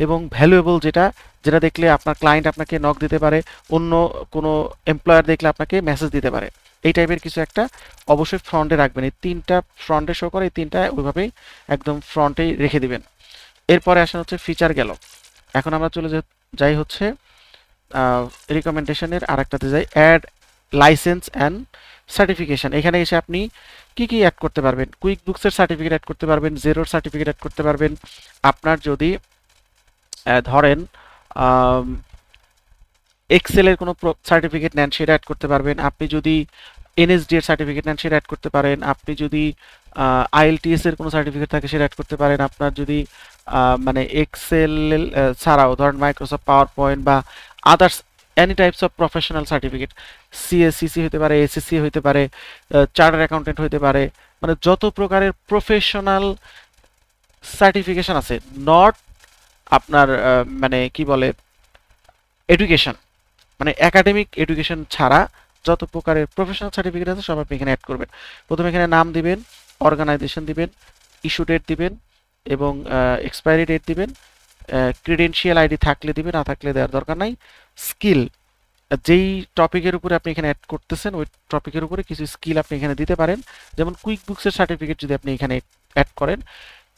এবং ভ্যালুয়েবল, যেটা যেটা দেখলে আপনার ক্লায়েন্ট আপনাকে নক দিতে পারে, অন্য কোনো এমপ্লয়ার দেখলে আপনাকে মেসেজ দিতে পারে, এই টাইপের কিছু একটা অবশ্যই ফ্রন্টে রাখবেন। এই তিনটা ফ্রন্টে শো করে, এই তিনটা ওইভাবেই একদম ফ্রন্টেই রেখে দিবেন। এরপরে আসেন হচ্ছে ফিচার গেল। এখন আমরা চলে যাই হচ্ছে রিকমেন্ডেশনের আরেকটাতে যাই, অ্যাড লাইসেন্স অ্যান্ড সার্টিফিকেশন। এখানে এসে আপনি কি কি অ্যাড করতে পারবেন, কুইক বুকসের সার্টিফিকেট অ্যাড করতে পারবেন, জেরোর সার্টিফিকেট অ্যাড করতে পারবেন। আপনার যদি ধরেন এক্সেলের কোনো সার্টিফিকেট নেন সেটা অ্যাড করতে পারবেন। আপনি যদি এনএসডি এর সার্টিফিকেট নেন সেটা অ্যাড করতে পারেন। আপনি যদি আইএলটিএস এর কোনো সার্টিফিকেট থাকে সেটা অ্যাড করতে পারেন। আপনার যদি মানে এক্সেল ছাড়াও ধরেন মাইক্রোসফট পাওয়ার পয়েন্ট বা others any types of professional certificate, CSCC হতে পারে, এসএসসি হতে পারে, চার্টার অ্যাকাউন্টেন্ট হতে পারে, মানে যত প্রকারের প্রফেশনাল সার্টিফিকেশন আছে, নট আপনার মানে কি বলে এডুকেশন, মানে একাডেমিক এডুকেশন ছাড়া যত প্রকারের প্রফেশনাল সার্টিফিকেট আছে সব আপনি এখানে অ্যাড করবেন। প্রথমে এখানে নাম দিবেন, অর্গানাইজেশন দিবেন, ইস্যু ডেট দিবেন এবং এক্সপায়ারি ডেট দিবেন। ক্রিডেন্সিয়াল আইডি থাকলে দিবেন, না থাকলে দেওয়ার দরকার নাই। স্কিল, যেই টপিকের উপরে আপনি এখানে অ্যাড করতেছেন ওই টপিকের উপরে কিছু স্কিল আপনি এখানে দিতে পারেন। যেমন কুইক বুকসের সার্টিফিকেট যদি আপনি এখানে অ্যাড করেন,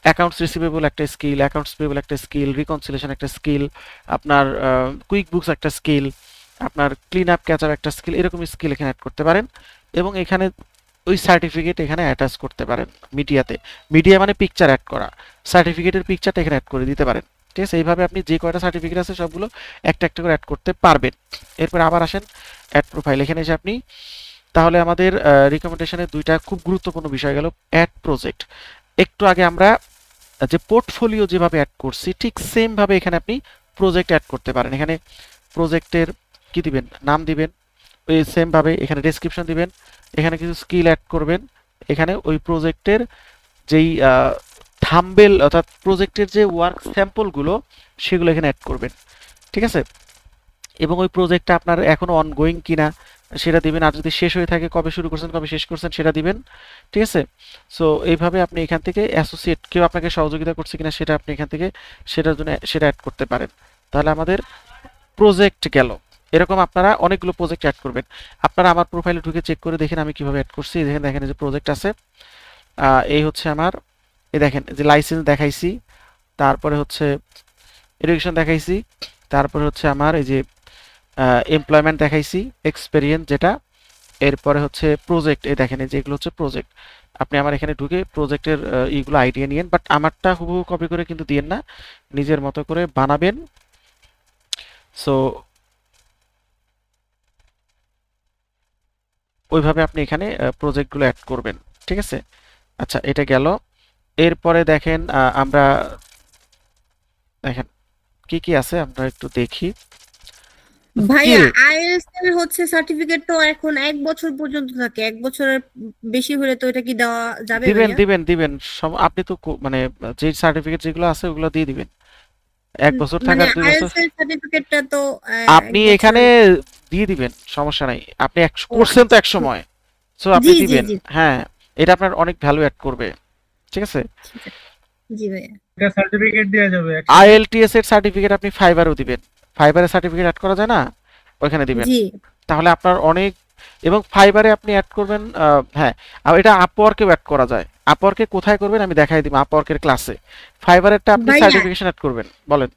অ্যাকাউন্টস রিসিভেবল একটা স্কিল, অ্যাকাউন্টস পেয়েবল একটা স্কিল, রিকনসিলেশন একটা স্কিল, আপনার কুইক বুকস একটা স্কিল, আপনার ক্লিন আপ ক্যাচ আপ একটা স্কিল, এরকম স্কিল এখানে অ্যাড করতে পারেন। এবং এখানে ওই সার্টিফিকেট এখানে অ্যাটাচ করতে পারেন মিডিয়াতে। মিডিয়া মানে পিকচার অ্যাড করা, সার্টিফিকেটের পিকচারটা এখানে অ্যাড করে দিতে পারেন, ঠিক আছে। এইভাবে আপনি যে কয়টা সার্টিফিকেট আছে সবগুলো একটা একটা করে অ্যাড করতে পারবেন। এরপর আবার আসেন অ্যাড প্রোফাইল, এখানে এসে আপনি তাহলে আমাদের রিকমেন্ডেশনের দুইটা খুব গুরুত্বপূর্ণ বিষয় গেল অ্যাড প্রজেক্ট। একটু আগে আমরা যে পোর্টফোলিও যেভাবে অ্যাড করছি ঠিক সেম ভাবে এখানে আপনি প্রজেক্ট অ্যাড করতে পারেন। এখানে প্রজেক্টের কি দিবেন, নাম দিবেন, ওই সেম ভাবে এখানে ডেসক্রিপশন দিবেন, এখানে কিছু স্কিল অ্যাড করবেন, এখানে ওই প্রজেক্টের যেই থাম্বনেল অর্থাৎ প্রজেক্টের যে ওয়ার্ক স্যাম্পলগুলো সেগুলো এখানে অ্যাড করবেন, ঠিক আছে। এবং ওই প্রজেক্টটা আপনার এখনো অনগোয়িং কিনা সেটা দিবেন, আর যদি শেষ হয়ে থাকে কবে শুরু করছেন কবে শেষ করছেন সেটা দিবেন, ঠিক আছে। সো এইভাবে আপনি এখান থেকে অ্যাসোসিয়েট কেউ আপনাকে সহযোগিতা করছে কিনা সেটা আপনি এখান থেকে সেটার জন্য সেটা অ্যাড করতে পারেন। তাহলে আমাদের প্রজেক্ট গেল। এরকম আপনারা অনেকগুলো প্রজেক্ট অ্যাড করবেন। আপনারা আমার প্রোফাইলে ঢুকে চেক করে দেখেন আমি কিভাবে অ্যাড করছি। দেখেন দেখেন যে প্রজেক্ট আছে, এই হচ্ছে আমার, এই দেখেন যে লাইসেন্স দেখাইছি, তারপরে হচ্ছে এডুকেশন দেখাইছি, তারপরে হচ্ছে আমার এই যে এমপ্লয়মেন্ট দেখাইছি, এক্সপেরিয়েন্স যেটা, এরপরে হচ্ছে প্রজেক্ট, এই দেখেন এই যেগুলো হচ্ছে প্রজেক্ট। আপনি আমার এখানে ঢুকে প্রজেক্টের এইগুলো আইডিয়া নিয়েন, বাট আমারটা হুবহু কপি করে কিন্তু দিয়েন না, নিজের মতো করে বানাবেন। সো ওইভাবে আপনি এখানে প্রজেক্টগুলো অ্যাড করবেন, ঠিক আছে। আচ্ছা এটা গেল। এরপরে দেখেন আমরা দেখেন কি কি আছে আমরা একটু দেখি। ভাইয়া আইএলটিএস এর হচ্ছে সার্টিফিকেট তো এখন 1 বছর পর্যন্ত থাকে, 1 বছরের বেশি হলে তো এটা কি দেওয়া যাবে দিবেন ভাইয়া? দিবেন দিবেন আপনি তো মানে যে সার্টিফিকেট যেগুলো আছে ওগুলো দিয়ে দিবেন। 1 বছর মানে থাকার 2 বছর আইএলটিএস এর সার্টিফিকেটটা তো আপনি এখানে দিয়ে দিবেন, সমস্যা নাই। আপনি করছেন তো এক সময়, সো আপনি জি জি দিবেন। জি হ্যাঁ এটা আপনার অনেক ভ্যালু অ্যাড করবে, ঠিক আছে। জি ভাইয়া। এটা সার্টিফিকেট দেওয়া যাবে আইএলটিএস এর সার্টিফিকেট আপনি ফাইবারও দিবেন, ফাইবারের সার্টিফিকেট অ্যাড করা যায় না, ওখানে দিবেন। জি তাহলে আপনার অনেক, এবং ফাইবারে আপনি অ্যাড করবেন, হ্যাঁ আর এটা আপওয়ার্কেও অ্যাড করা যায়। আপওয়ার্কে কোথায় করবেন আমি দেখাই দিব আপওয়ার্কের ক্লাসে। ফাইবারেরটা আপনি ভাইয়া সার্টিফিকেশন অ্যাড করবেন, বলেন।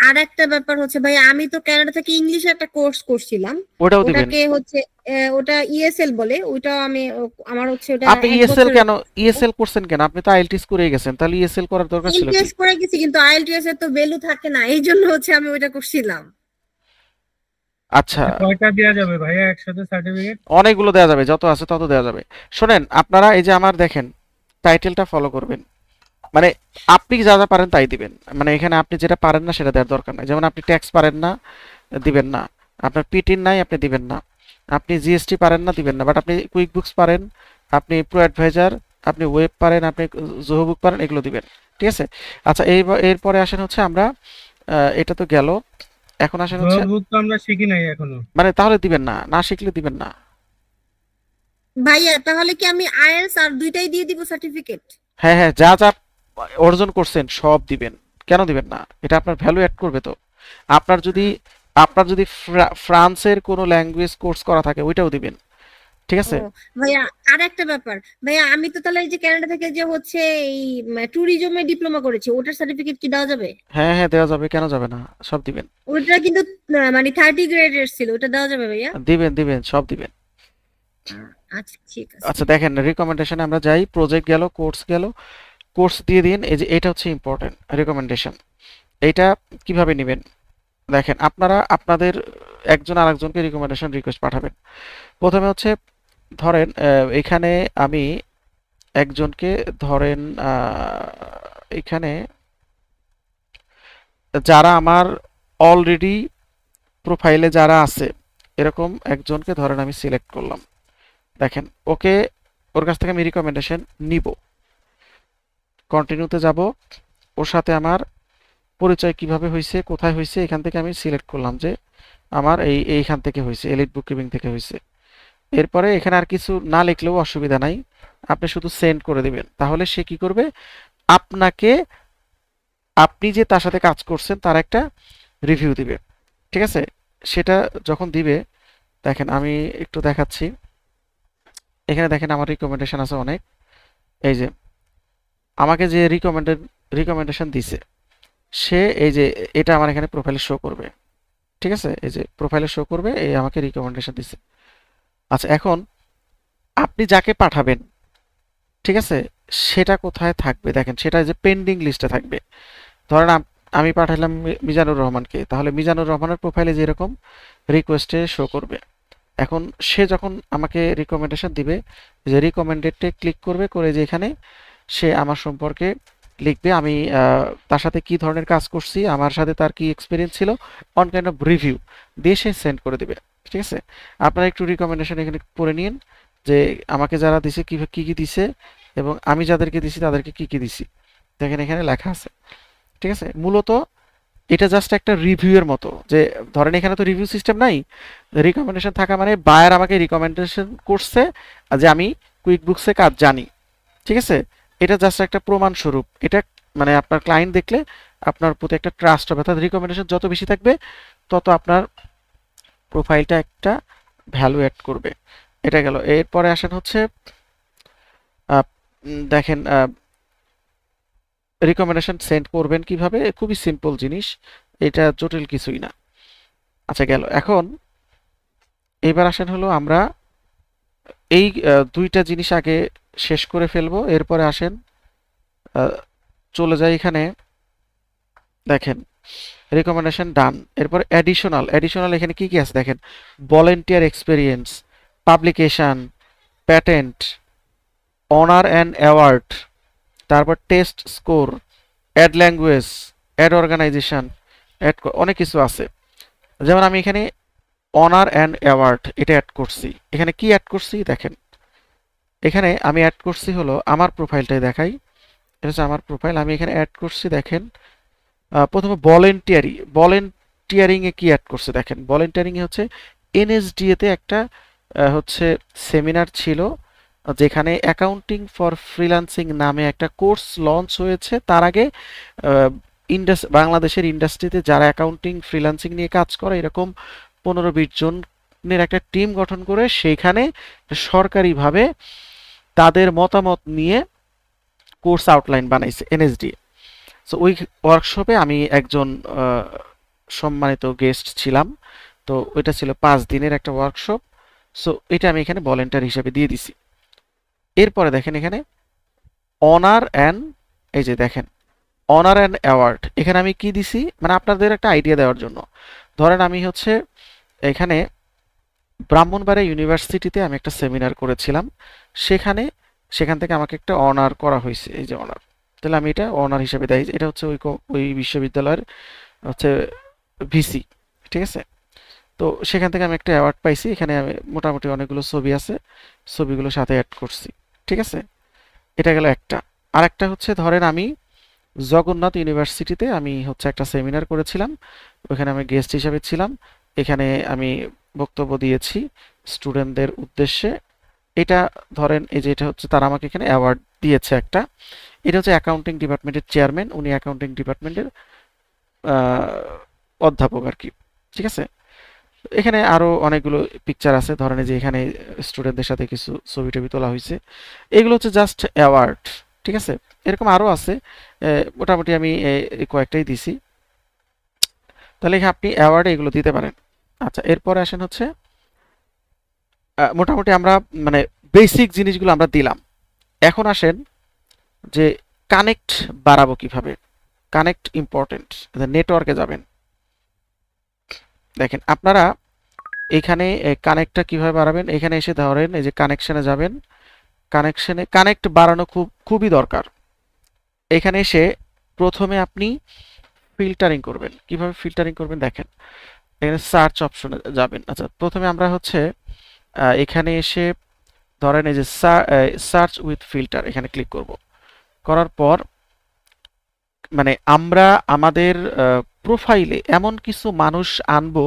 আর একটা ব্যাপার হচ্ছে ভাই, আমি তো কানাডা থেকে ইংলিশে একটা কোর্স করছিলাম, ওটাও দিবেন। ওটাকে হচ্ছে ওটা ইএসএল বলে, ওইটাও আমি আমার হচ্ছে ওটা আপনি 1 ইএসএল বছরের কেন ইএসএল করছেন কেন? আপনি তো আইএলটিএস করে গেছেন, তাহলে ইএসএল করার দরকার ছিল কি? ইন্টারেস্ট করে গেছি, কিন্তু আইএলটিএস এর তো ভ্যালু থাকে না, এই জন্য হচ্ছে আমি ওইটা করছিলাম। আচ্ছা, কয়টা দেওয়া যাবে ভাইয়া একসাথে সার্টিফিকেট? অনেকগুলো দেওয়া যাবে, যত আছে তত দেওয়া যাবে। শোনেন, আপনারা এই যে আমার দেখেন টাইটেলটা ফলো করবেন, মানে আপনি যা যা পারেন তাই দিবেন, মানে এখানে আপনি যেটা পারেন না সেটা দেওয়ার দরকার নাই। যেমন আপনি ট্যাক্স পারেন না, দিবেন না। আপনার পিটিন নাই, আপনি দিবেন না। আপনি জিএসটি পারেন না, দিবেন না। বাট আপনি কুইক বুকস পারেন, আপনি প্রো অ্যাডভাইজার, আপনি ওয়েব পারেন, আপনি জোহো বুক পারেন, এগুলো দিবেন। ঠিক আছে? আচ্ছা, এরপরে আসেন হচ্ছে আমরা এটা তো গেল, এখন আসেন হচ্ছে বুক তো আমরা শিখি নাই এখনো। মানে তাহলে দিবেন না, না শিখলে দিবেন না। ভাইয়া তাহলে কি আমি আইএলটিএস আর দুইটাই দিয়ে দিব সার্টিফিকেট? হ্যাঁ হ্যাঁ, যা যা অর্জন করছেন সব দিবেন। কেন দিবেন না? এটা আপনার ভ্যালু অ্যাড করবে তো। আপনার যদি ফ্রান্সের কোনো ল্যাঙ্গুয়েজ কোর্স করা থাকে ওইটাও দিবেন। ঠিক আছে? ও ভাইয়া, আর একটা ব্যাপার ভাইয়া, আমি তো তাহলে এই যে কানাডা থেকে যে হচ্ছে এই ট্যুরিজমে ডিপ্লোমা করেছি, ওটার সার্টিফিকেট কি দেওয়া যাবে? হ্যাঁ হ্যাঁ, দেওয়া যাবে, কেন যাবে না? সব দিবেন। ওটা কিন্তু মানে 30 গ্রেডের ছিল, ওটা দেওয়া যাবে ভাইয়া? দিবেন দিবেন, সব দিবেন। আচ্ছা ঠিক আছে। আচ্ছা দেখেন, রিকমেন্ডেশনে আমরা যাই, প্রজেক্ট গেল, কোর্স গেল। কোর্স দিয়ে দিন। এই যে এটা হচ্ছে ইম্পর্টেন্ট রিকমেন্ডেশন। এইটা কিভাবে নেবেন দেখেন, আপনারা আপনাদের একজন আরেকজনকে রিকমেন্ডেশন রিকোয়েস্ট পাঠাবেন। প্রথমে হচ্ছে ধরেন এখানে আমি একজনকে ধরেন এখানে যারা আমার অলরেডি প্রোফাইলে যারা আছে এরকম একজনকে ধরেন আমি সিলেক্ট করলাম। দেখেন, ওর কাছ থেকে আমি রিকমেন্ডেশন নিব, কন্টিনিউতে যাব। ওর সাথে আমার পরিচয় কিভাবে হয়েছে, কোথায় হয়েছে, এখান থেকে আমি সিলেক্ট করলাম যে আমার এইখান থেকে হয়েছে, এলিট বুক কিপিং থেকে হয়েছে। এরপরে এখানে আর কিছু না লিখলেও অসুবিধা নাই, আপনি শুধু সেন্ড করে দিবেন। তাহলে সে কি করবে, আপনাকে, আপনি যে তার সাথে কাজ করছেন তার একটা রিভিউ দিবে। ঠিক আছে? সেটা যখন দিবে, দেখেন আমি একটু দেখাচ্ছি। এখানে দেখেন আমার রিকমেন্ডেশন আছে অনেক। এই যে আমাকে যে রিকমেন্ডেশন দিছে, সে এই যে এটা আমার এখানে প্রোফাইলে শো করবে। ঠিক আছে? এই যে প্রোফাইলে শো করবে, এই আমাকে রিকমেন্ডেশন দিছে। আচ্ছা, এখন আপনি যাকে পাঠাবেন, ঠিক আছে, সেটা কোথায় থাকবে দেখেন, সেটা যে পেন্ডিং লিস্টে থাকবে। ধরেন আমি পাঠালাম মিজানুর রহমানকে, তাহলে মিজানুর রহমানের প্রোফাইলে যেরকম রিকোয়েস্টে শো করবে। এখন সে যখন আমাকে রিকমেন্ডেশন দিবে, যে রিকমেন্ডেডে ক্লিক করবে, করে যে এখানে সে আমার সম্পর্কে লিখবে, আমি তার সাথে কি ধরনের কাজ করছি, আমার সাথে তার কি এক্সপিরিয়েন্স ছিল, অন কাইন্ড অফ রিভিউ দিয়ে সে সেন্ড করে দিবে। ঠিক আছে? আপনারা একটু রিকমেন্ডেশন এখানে পড়ে নিন যে আমাকে যারা দিছে কি কি দিছে, এবং আমি যাদেরকে দিছি তাদেরকে কি কি দিছি, দেখেন এখানে লেখা আছে। ঠিক আছে? মূলত এটা জাস্ট একটা রিভিউয়ের মতো, যে ধরেন এখানে তো রিভিউ সিস্টেম নাই, রিকমেন্ডেশন থাকা মানে বায়ার আমাকে রিকমেন্ডেশন করছে যে আমি কুইক বুকসে কাজ জানি। ঠিক আছে? এটা জাস্ট একটা প্রমাণ স্বরূপ। এটা মানে আপনার ক্লায়েন্ট দেখলে আপনার প্রতি একটা ট্রাস্ট হবে, অর্থাৎ রিকমেন্ডেশন যত বেশি থাকবে তত আপনার প্রোফাইলটা একটা ভ্যালু অ্যাড করবে। এটা গেল। এরপরে আসেন হচ্ছে দেখেন রিকমেন্ডেশন সেন্ড করবেন কিভাবে, খুবই সিম্পল জিনিস, এটা জটিল কিছুই না। আচ্ছা গেল। এখন এবার আসেন হলো আমরা এই দুইটা জিনিস আগে শেষ করে ফেলবো, এরপরে আসেন চলে যাই এখানে। দেখেন রিকমেন্ডেশন ডান। এরপর অ্যাডিশনাল এখানে কি কি আছে দেখেন, volunteer experience, publication, patent, honour and award, তারপর test score, add language, add organisation, অনেক কিছু আছে। যেমন আমি এখানে অনার অ্যান্ড অ্যাওয়ার্ড এটা অ্যাড করছি। এখানে কি অ্যাড করছি দেখেন, এখানে আমি অ্যাড করছি হলো আমার প্রোফাইলটাই দেখাই, এটা হচ্ছে আমার প্রোফাইল। আমি এখানে অ্যাড করছি দেখেন প্রথমে ভলেন্টিয়ারিং এ কি অ্যাড করছে দেখেন, ভলেন্টিয়ারিং এ হচ্ছে এনএসডিএ তে একটা হচ্ছে সেমিনার ছিল, যেখানে অ্যাকাউন্টিং ফর ফ্রিল্যান্সিং নামে একটা কোর্স লঞ্চ হয়েছে। তার আগে বাংলাদেশের ইন্ডাস্ট্রিতে যারা অ্যাকাউন্টিং ফ্রিল্যান্সিং নিয়ে কাজ করে এরকম 15-20 জনের একটা টিম গঠন করে সেইখানে সরকারিভাবে তাদের মতামত নিয়ে কোর্স আউটলাইন বানাইছে এনএসডি। সো ওই ওয়ার্কশপে আমি একজন সম্মানিত গেস্ট ছিলাম। তো ওইটা ছিল 5 দিনের একটা ওয়ার্কশপ। সো এটা আমি এখানে ভলেন্টিয়ার হিসেবে দিয়ে দিছি। এরপরে দেখেন এখানে অনার অ্যান্ড, এই যে দেখেন অনার অ্যান্ড অ্যাওয়ার্ড, এখানে আমি কি দিছি মানে আপনাদের একটা আইডিয়া দেওয়ার জন্য। ধরেন আমি হচ্ছে এখানে ব্রাহ্মণবাড়িয়া ইউনিভার্সিটিতে আমি একটা সেমিনার করেছিলাম, সেখান থেকে আমাকে একটা অনার করা হয়েছে, এই যে অনার। তাহলে আমি এটা অনার হিসেবে দেই, এটা হচ্ছে ওই বিশ্ববিদ্যালয়ের হচ্ছে ভিসি, ঠিক আছে। তো সেখান থেকে আমি একটা অ্যাওয়ার্ড পাইছি, এখানে আমি মোটামুটি অনেকগুলো ছবি আছে, ছবিগুলো সাথে অ্যাড করছি, ঠিক আছে। এটা গেল একটা। আর একটা হচ্ছে ধরেন আমি জগন্নাথ ইউনিভার্সিটিতে আমি হচ্ছে একটা সেমিনার করেছিলাম, ওখানে আমি গেস্ট হিসেবে ছিলাম, এখানে আমি বক্তব্য দিয়েছি স্টুডেন্টদের উদ্দেশ্যে। এটা ধরেন এই যে এটা হচ্ছে তারা আমাকে এখানে অ্যাওয়ার্ড দিয়েছে একটা। এটা হচ্ছে অ্যাকাউন্টিং ডিপার্টমেন্টের চেয়ারম্যান, উনি অ্যাকাউন্টিং ডিপার্টমেন্টের অধ্যাপক আর কি, ঠিক আছে। এখানে আরো অনেকগুলো পিকচার আছে, ধরেন এই যে এখানে স্টুডেন্টদের সাথে কিছু ছবি টবি তোলা হয়েছে, এগুলো হচ্ছে জাস্ট অ্যাওয়ার্ড, ঠিক আছে। এরকম আরো আছে, মোটামুটি আমি এই কয়েকটাই দিছি। তাহলে এখানে আপনি অ্যাওয়ার্ডে এগুলো দিতে পারেন। আচ্ছা, এরপরে আসেন হচ্ছে মোটামুটি আমরা মানে বেসিক জিনিসগুলো আমরা দিলাম। এখন আসেন যে কানেক্ট বাড়াবো কিভাবে। কানেক্ট ইম্পর্টেন্ট, নেটওয়ার্কে যাবেন। দেখেন আপনারা এখানে কানেক্টটা কিভাবে বাড়াবেন, এখানে এসে ধরেন এই যে কানেকশনে যাবেন, কানেক্ট বাড়ানো খুবই দরকার। এখানে এসে প্রথমে আপনি ফিল্টারিং করবেন। কিভাবে ফিল্টারিং করবেন দেখেন, এখানে সার্চ অপশনে যাবেন। আচ্ছা, প্রথমে আমরা হচ্ছে এখানে এসে ধরেন এই যে সার্চ উইথ ফিল্টার, এখানে ক্লিক করব। করার পর মানে আমরা আমাদের প্রোফাইলে এমন কিছু মানুষ আনবো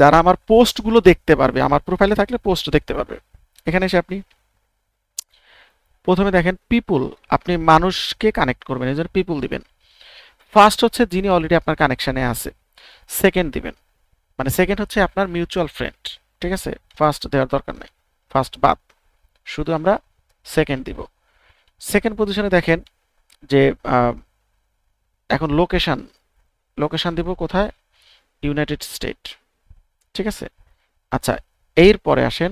যারা আমার পোস্টগুলো দেখতে পারবে, আমার প্রোফাইলে থাকলে পোস্ট দেখতে পারবে। এখানে এসে আপনি প্রথমে দেখেন পিপুল, আপনি মানুষকে কানেক্ট করবেন, এই জন্য পিপুল দিবেন। ফার্স্ট হচ্ছে যিনি অলরেডি আপনার কানেকশনে আছে, সেকেন্ড দিবেন, মানে সেকেন্ড হচ্ছে আপনার মিউচুয়াল ফ্রেন্ড, ঠিক আছে। ফার্স্ট দেওয়ার দরকার নাই, ফার্স্ট বাদ, শুধু আমরা সেকেন্ড দিব। সেকেন্ড পজিশনে দেখেন যে এখন লোকেশন দিব কোথায়, ইউনাইটেড স্টেট, ঠিক আছে। আচ্ছা, এরপরে আসেন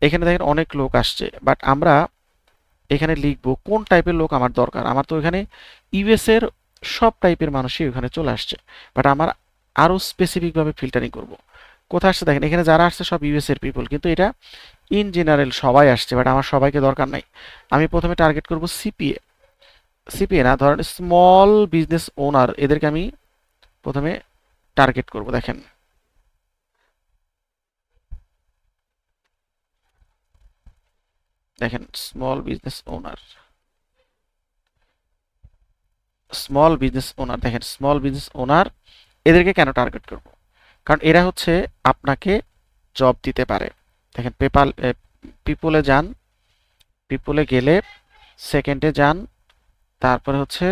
এখানে দেখেন অনেক লোক আসছে, বাট আমরা এখানে লিখবো কোন টাইপের লোক আমার দরকার। আমার তো এখানে ইউএস এর সব টাইপের মানুষই ওখানে চলে আসছে, বাট আমার আরো স্পেসিফিক ভাবে ফিল্টারিং করব। কোথায় আসছে দেখেন, এখানে যারা আসছে সব ইউএস এর পিপল, কিন্তু এটা ইন জেনারেল সবাই আসছে, বাট আমার সবাইকে দরকার নাই। আমি প্রথমে টার্গেট করব সিপিএ না, ধরেন স্মল বিজনেস ওনার, এদেরকে আমি প্রথমে টার্গেট করব। দেখেন স্মল বিজনেস ওনার, দেখেন স্মল বিজনেস ওনার, এদেরকে কেন টার্গেট করব, কারণ এরা হচ্ছে আপনাকে জব দিতে পারে। দেখেন পিপলে যান, পিপলে গেলে সেকেন্ডে যান, তারপরে হচ্ছে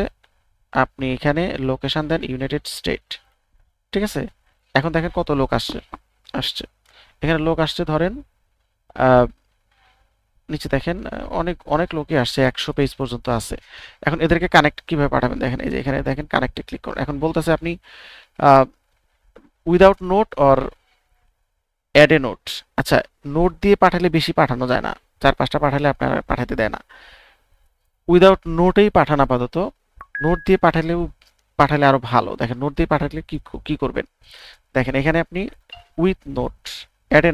আপনি এখানে লোকেশন দেন ইউনাইটেড স্টেট, ঠিক আছে। এখন দেখেন কত লোক আসছে এখানে লোক আসছে, ধরেন নিচে দেখেন অনেক অনেক লোকই আসছে, 100 পেজ পর্যন্ত আছে। এখন এদেরকে কানেক্ট কিভাবে পাঠাবেন দেখেন, এই যে এখানে দেখেন কানেক্টে ক্লিক করুন। এখন বলতেছে আপনি without note or add a note. আচ্ছা, নোট দিয়ে পাঠালে বেশি পাঠানো যায় না, 4-5টা পাঠালে আপনারা পাঠাতে দেয় না। উইদাউট নোটেই পাঠান আপাতত, নোট দিয়ে পাঠালে আরো ভালো। দেখেন নোট দিয়ে পাঠালে কি করবেন দেখেন, এখানে আপনি with note, add a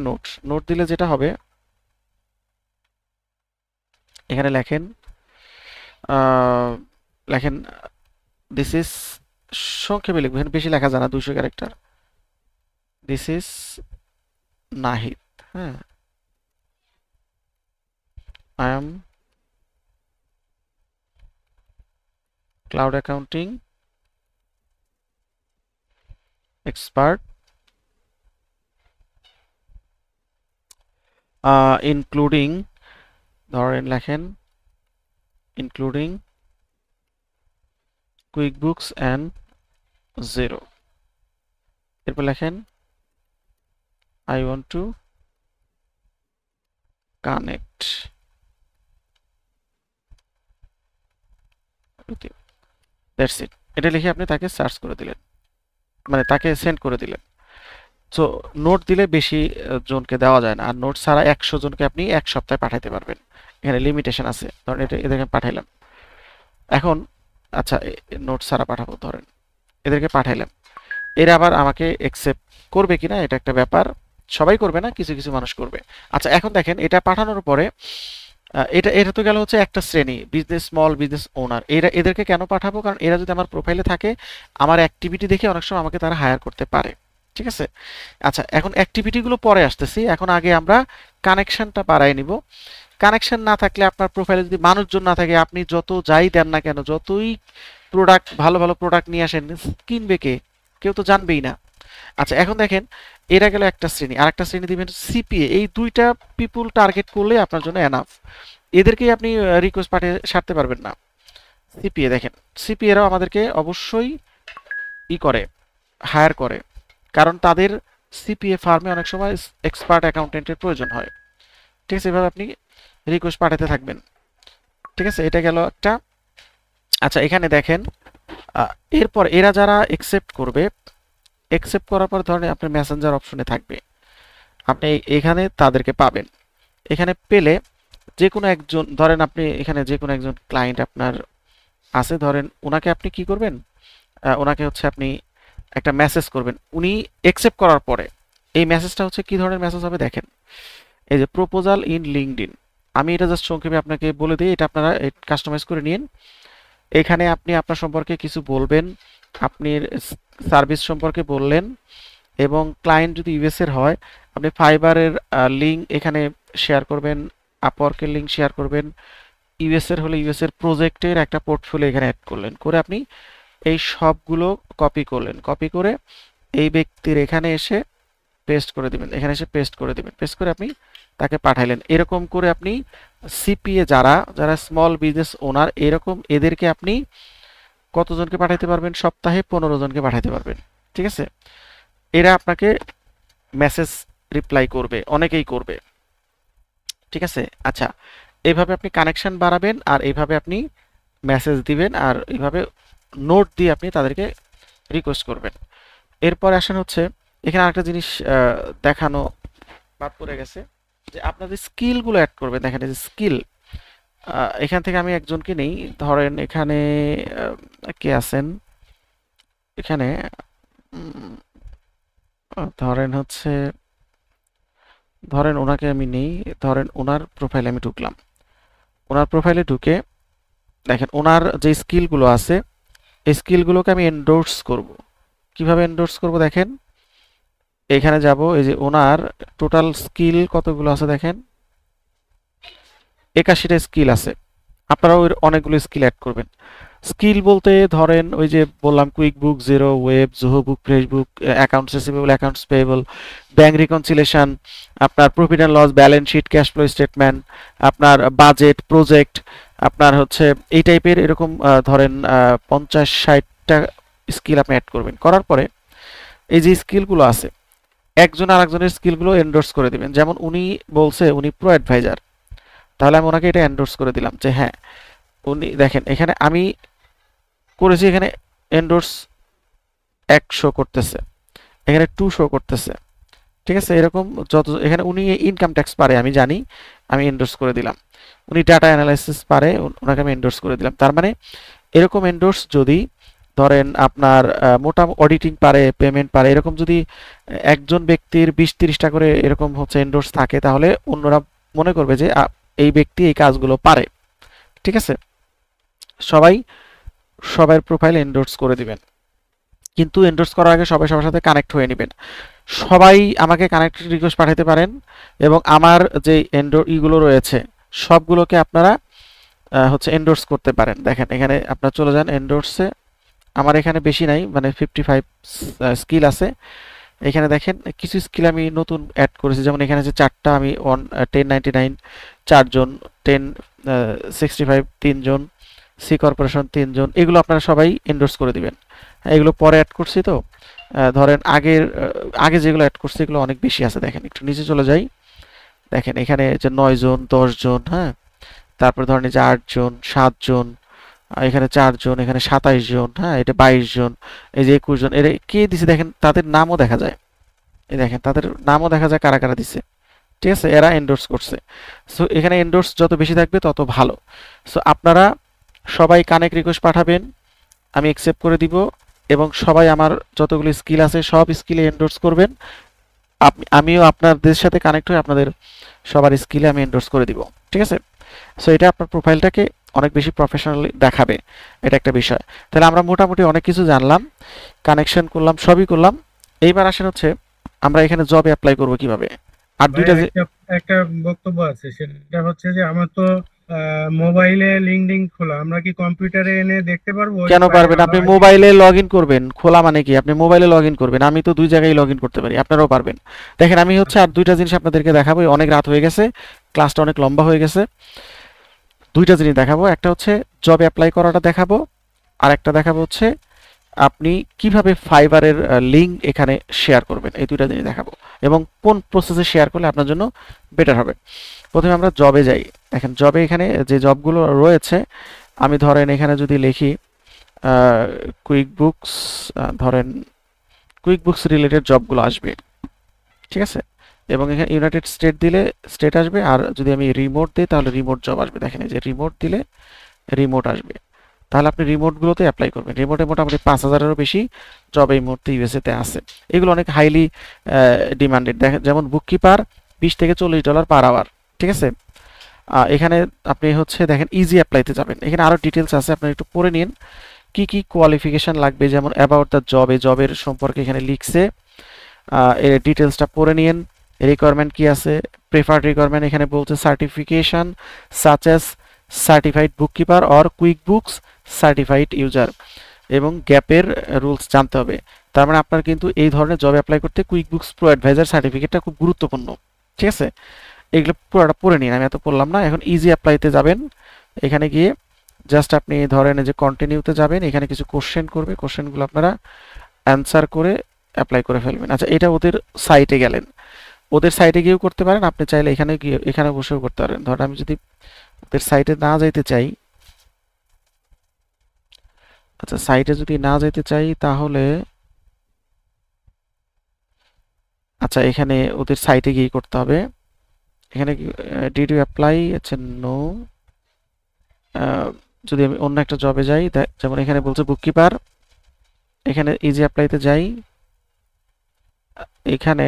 note দিলে যেটা হবে, এখানে লেখেন দিস ইজ, সংক্ষেপে লিখবেন, বেশি লেখা যায় না, 200 ক্যারেক্টার। দিস ইজ নাহিদ, হ্যাঁ, I am cloud accounting expert, including, ধরেন লেখেন ইনক্লুডিং কুইকবুকস অ্যান্ড জিরো। এরপর লেখেন I want to connect that's it. এটা লিখে আপনি তাকে সার্চ করে দিলেন, মানে তাকে সেন্ড করে দিলেন। সো নোট দিলে বেশি জনকে দেওয়া যায় না, আর নোট ছাড়া 100 জনকে আপনি এক সপ্তাহে পাঠাতে পারবেন। এখানে লিমিটেশন আছে, ধরেন এটা এদেরকে পাঠাইলাম। এখন আচ্ছা নোট ছাড়া পাঠাবো, ধরেন এদেরকে পাঠাইলাম, এরা আবার আমাকে অ্যাকসেপ্ট করবে কিনা এটা একটা ব্যাপার, সবাই করবে না, কিছু কিছু মানুষ করবে। আচ্ছা এখন দেখেন এটা পাঠানোর পরে এটা এটা তো গেল হচ্ছে একটা শ্রেণী, বিজনেস স্মল বিজনেস ওনার। এদেরকে কেন পাঠাবো, কারণ এরা যদি আমার প্রোফাইলে থাকে আমার অ্যাক্টিভিটি দেখে অনেক সময় আমাকে তারা হায়ার করতে পারে, ঠিক আছে। আচ্ছা এখন অ্যাক্টিভিটিগুলো পরে আসতেছি, এখন আগে আমরা কানেকশনটা বাড়াই নিব। কানেকশন না থাকলে আপনার প্রোফাইলে যদি মানুষজন না থাকে, আপনি যত যাই দেন না কেন, যতই প্রোডাক্ট ভালো ভালো প্রোডাক্ট নিয়ে আসেন, কিনবে কে? কেউ তো জানবেই না। আচ্ছা এখন দেখেন এরা গেল একটা শ্রেণী, আর একটা শ্রেণী দিবেন সিপিএ। এই দুইটা পিপুল টার্গেট করলে আপনার জন্য এনাফ। এদেরকেই আপনি রিকোয়েস্ট পাঠিয়ে সারতে পারবেন না। সিপিএ দেখেন, সিপিএরাও আমাদেরকে অবশ্যই করে, হায়ার করে, কারণ তাদের সিপিএ ফার্মে অনেক সময় এক্সপার্ট অ্যাকাউন্টেন্টের প্রয়োজন হয়, ঠিক আছে। এভাবে আপনি রিকোয়েস্ট পাঠাতে থাকবেন, ঠিক আছে। এটা গেল একটা। আচ্ছা এখানে দেখেন এরপর এরা যারা অ্যাকসেপ্ট করবে, অ্যাকসেপ্ট করার পর ধরেন আপনার মেসেঞ্জার অপশনে থাকবে, আপনি এখানে তাদেরকে পাবেন। এখানে পেলে যে কোনো একজন, ধরেন আপনি এখানে যে কোনো একজন ক্লায়েন্ট আপনার আছে, ধরেন ওনাকে আপনি কি করবেন, ওনাকে হচ্ছে আপনি একটা মেসেজ করবেন। উনি অ্যাকসেপ্ট করার পরে এই মেসেজটা হচ্ছে কি ধরনের মেসেজ হবে দেখেন, এই যে প্রপোজাল ইন লিঙ্কডইন। আমি এটা জাস্ট সংক্ষেপে আপনাকে বলে দিই, এটা আপনারা কাস্টমাইজ করে নিন। এখানে আপনি আপনার সম্পর্কে কিছু বলবেন, আপনি সার্ভিস সম্পর্কে বললেন, এবং ক্লায়েন্ট যদি ইউএস এর হয় আপনি ফাইবারের লিঙ্ক এখানে শেয়ার করবেন, আপওয়ার্কের লিঙ্ক শেয়ার করবেন, ইউএস এর হলে ইউএস এর প্রজেক্টের একটা পোর্টফোলিও এখানে অ্যাড করলেন, করে আপনি এই সবগুলো কপি করলেন, কপি করে এই ব্যক্তির এখানে এসে পেস্ট করে দিবেন, এখানে এসে পেস্ট করে দিবেন, পেস্ট করে আপনি তাকে পাঠাইলেন। এরকম করে আপনি সিপিএ যারা যারা স্মল বিজনেস ওনার, এরকম এদেরকে আপনি কতজনকে পাঠাইতে পারবেন, সপ্তাহে 15 জনকে পাঠাইতে পারবেন, ঠিক আছে। এরা আপনাকে মেসেজ রিপ্লাই করবে, অনেকেই করবে, ঠিক আছে। আচ্ছা এইভাবে আপনি কানেকশন বাড়াবেন, আর এইভাবে আপনি মেসেজ দিবেন, আর এইভাবে নোট দিয়ে আপনি তাদেরকে রিকোয়েস্ট করবেন। এরপর আসেন হচ্ছে এখানে আরেকটা জিনিস দেখানো বাদ পড়ে গেছে, যে আপনাদের স্কিলগুলো অ্যাড করবেন। দেখেন এই যে স্কিল, এখান থেকে আমি একজনকে নেই, ধরেন এখানে কে আছেন, এখানে ধরেন হচ্ছে, ধরেন ওনাকে আমি নেই, ধরেন ওনার প্রোফাইলে আমি ঢুকলাম। ওনার প্রোফাইলে ঢুকে দেখেন ওনার যে স্কিলগুলো আছে, এই স্কিলগুলোকে আমি এন্ডোর্স করব। কিভাবে এন্ডোর্স করব দেখেন, এখানে যাব, এই যে ওনার টোটাল স্কিল কতগুলো আছে দেখেন, 81টা স্কিল আছে। আপনারাও অনেকগুলো স্কিল অ্যাড করবেন। স্কিল বলতে ধরেন ওই যে বললাম Quick Book, Xero, Wave, Zoho Book, FreshBook, accounts receivable, accounts payable, bank reconciliation, আপনার profit and loss, balance sheet, cash flow statement, আপনার বাজেট, প্রজেক্ট, আপনার হচ্ছে এই টাইপের এরকম ধরেন 50-60টা স্কিল আপনি অ্যাড করবেন। করার পরে এই যে স্কিলগুলো আছে, একজন আরেকজনের স্কিলগুলো এন্ডোর্স করে দিবেন। যেমন উনি বলছে উনি প্রো অ্যাডভাইজার, তাহলে আমি ওনাকে এটা এন্ডোর্স করে দিলাম যে হ্যাঁ উনি, দেখেন এখানে আমি করেছি, এখানে এন্ডোর্স 1 শো করতেছে, এখানে 2 শো করতেছে, ঠিক আছে। এরকম যত, এখানে উনি ইনকাম ট্যাক্স পারে আমি জানি, আমি এন্ডোর্স করে দিলাম। উনি ডাটা অ্যানালাইসিস পারে, ওনাকে আমি এন্ডোর্স করে দিলাম। তার মানে এরকম এন্ডোর্স যদি ধরেন আপনার মোটা অডিটিং পারে, পেমেন্ট পারে, এরকম যদি একজন ব্যক্তির 20-30টা করে এরকম হচ্ছে এন্ডোর্স থাকে, তাহলে অন্যরা মনে করবে যে এই ব্যক্তি এই কাজগুলো পারে, ঠিক আছে। সবার প্রোফাইল এন্ডোর্স করে দিবেন, কিন্তু এন্ডোর্স করার আগে সবাই সবার সাথে কানেক্ট হয়ে নেবেন। সবাই আমাকে কানেক্ট রিকোয়েস্ট পাঠাতে পারেন, এবং আমার যে ইগুলো রয়েছে সবগুলোকে আপনারা হচ্ছে এন্ডোর্স করতে পারেন। দেখেন এখানে আপনারা চলে যান এন্ডোর্সে, আমার এখানে বেশি নাই, মানে 55 স্কিল আছে। এখানে দেখেন কিছু স্কিল আমি নতুন অ্যাড করেছি, যেমন এখানে যে 4টা আমি 1099 4জন, 1065 3 জন, সি কর্পোরেশন 3 জন, এগুলো আপনারা সবাই এন্ডোর্স করে দিবেন। এগুলো পরে অ্যাড করছি, তো ধরেন আগে যেগুলো অ্যাড করছি এগুলো অনেক বেশি আছে। দেখেন একটু নিচে চলে যাই, দেখেন এখানে যে 9 জন 10 জন, হ্যাঁ, তারপর ধরেন যে 8 জন 7 জন, এখানে 4 জন, এখানে 27 জন, হ্যাঁ এটা 22 জন, এই যে 21 জন, এর কে দিছে দেখেন, তাদের নামও দেখা যায়, এই দেখেন তাদের নামও দেখা যায় কারা কারা দিছে, ঠিক আছে, এরা এন্ডোর্স করছে। সো এখানে এন্ডোর্স যত বেশি থাকবে তত ভালো। সো আপনারা সবাই কানেক্ট রিকোয়েস্ট পাঠাবেন, আমি অ্যাকসেপ্ট করে দিব, এবং সবাই আমার যতগুলো স্কিল আছে সব স্কিলে এন্ডোর্স করবেন। আমিও আপনাদের সাথে কানেক্ট হয়ে আপনাদের সবার স্কিলে আমি এন্ডোর্স করে দিব, ঠিক আছে। সো এটা আপনার প্রোফাইলটাকে অনেক বেশি প্রফেশনালি দেখাবে, এটা একটা বিষয়। তাহলে আমরা মোটামুটি অনেক কিছু জানলাম, কানেকশন করলাম, সবই করলাম। এইবার আসেন হচ্ছে আমরা এখানে জবে অ্যাপ্লাই করব কিভাবে। আর দুইটা একটা বক্তব্য আছে, সেটা হচ্ছে যে আমার তো মোবাইলে লিঙ্কডিন খোলা, আমরা কি কম্পিউটারে এনে দেখতে পারবো? কেন পারবেন? আপনি মোবাইলে লগ ইন করবেন, খোলা মানে কি আপনি মোবাইলে লগ ইন করবেন, আমি তো দুই জায়গায় লগ ইন করতে পারি, আপনারাও পারবেন। দেখেন আমি হচ্ছে আর দুইটা জিনিস আপনাদেরকে দেখাবো, অনেক রাত হয়ে গেছে, ক্লাসটা অনেক লম্বা হয়ে গেছে, দুইটা জিনিস দেখাবো। একটা হচ্ছে জবে অ্যাপ্লাই করাটা দেখাবো, আর একটা দেখাবো হচ্ছে আপনি কিভাবে ফাইবারের লিঙ্ক এখানে শেয়ার করবেন, এই দুইটা জিনিস দেখাবো, এবং কোন প্রসেসে শেয়ার করলে আপনার জন্য বেটার হবে। প্রথমে আমরা জবে যাই। দেখেন জবে এখানে যে জবগুলো রয়েছে, আমি ধরেন এখানে যদি লিখি কুইক বুকস, ধরেন কুইক বুকস রিলেটেড জবগুলো আসবে, ঠিক আছে, এবং এখানে ইউনাইটেড স্টেট দিলে স্টেট আসবে, আর যদি আমি রিমোট দিই তাহলে রিমোট জব আসবে। দেখেন এই যে রিমোট দিলে রিমোট আসবে, তাহলে আপনি রিমোটগুলোতে অ্যাপ্লাই করবেন। রিমোটে মোটামুটি 5000-এরও বেশি জব এই মুহূর্তে ইউএসএতে আছে, এগুলো অনেক হাইলি ডিমান্ডেড। দেখেন যেমন বুককিপার $20 থেকে $40 পার আওয়ার, ঠিক আছে। এখানে আপনি হচ্ছে দেখেন ইজি অ্যাপ্লাইতে যাবেন, এখানে আরও ডিটেলস আছে, আপনি একটু পড়ে নিন কি কি কোয়ালিফিকেশান লাগবে, যেমন অ্যাবাউট দ্য জব, এই জবের সম্পর্কে এখানে লিখছে, এর ডিটেলসটা পড়ে নিন। রিকোয়ারমেন্ট কি আছে, প্রেফার্ড রিকোয়ারমেন্ট এখানে বলছে certification such as certified bookkeeper or quick books certified user, এবং গ্যাপের রুলস জানতে হবে। তার মানে আপনার কিন্তু এই ধরনের জব অ্যাপ্লাই করতে কুইক বুকস প্রো অ্যাডভাইজার সার্টিফিকেটটা খুব গুরুত্বপূর্ণ, ঠিক আছে। এগুলো পুরোটা পড়ে নিন, আমি এত পড়লাম না। এখন ইজি অ্যাপ্লাইতে যাবেন, এখানে গিয়ে জাস্ট আপনি ধরেন যে কন্টিনিউতে যাবেন, এখানে কিছু কোশ্চেন করবে, কোশ্চেনগুলো আপনারা অ্যান্সার করে অ্যাপ্লাই করে ফেলবেন। আচ্ছা এটা ওদের সাইটে গেলেন, ওদের সাইটে গিয়েও করতে পারেন, আপনি চাইলে এখানে গিয়ে এখানে বসেও করতে পারেন। ধরেন আমি যদি ওদের সাইটে না যাইতে চাই, আচ্ছা সাইটে যদি না যেতে চাই তাহলে আচ্ছা এখানে ওদের সাইটে গিয়ে করতে হবে। এখানে ডিড ইউ অ্যাপ্লাই, আচ্ছা নো। যদি আমি অন্য একটা জবে যাই, যেমন এখানে বলছে বুককিপার, এখানে ইজি অ্যাপ্লাইতে যাই, এখানে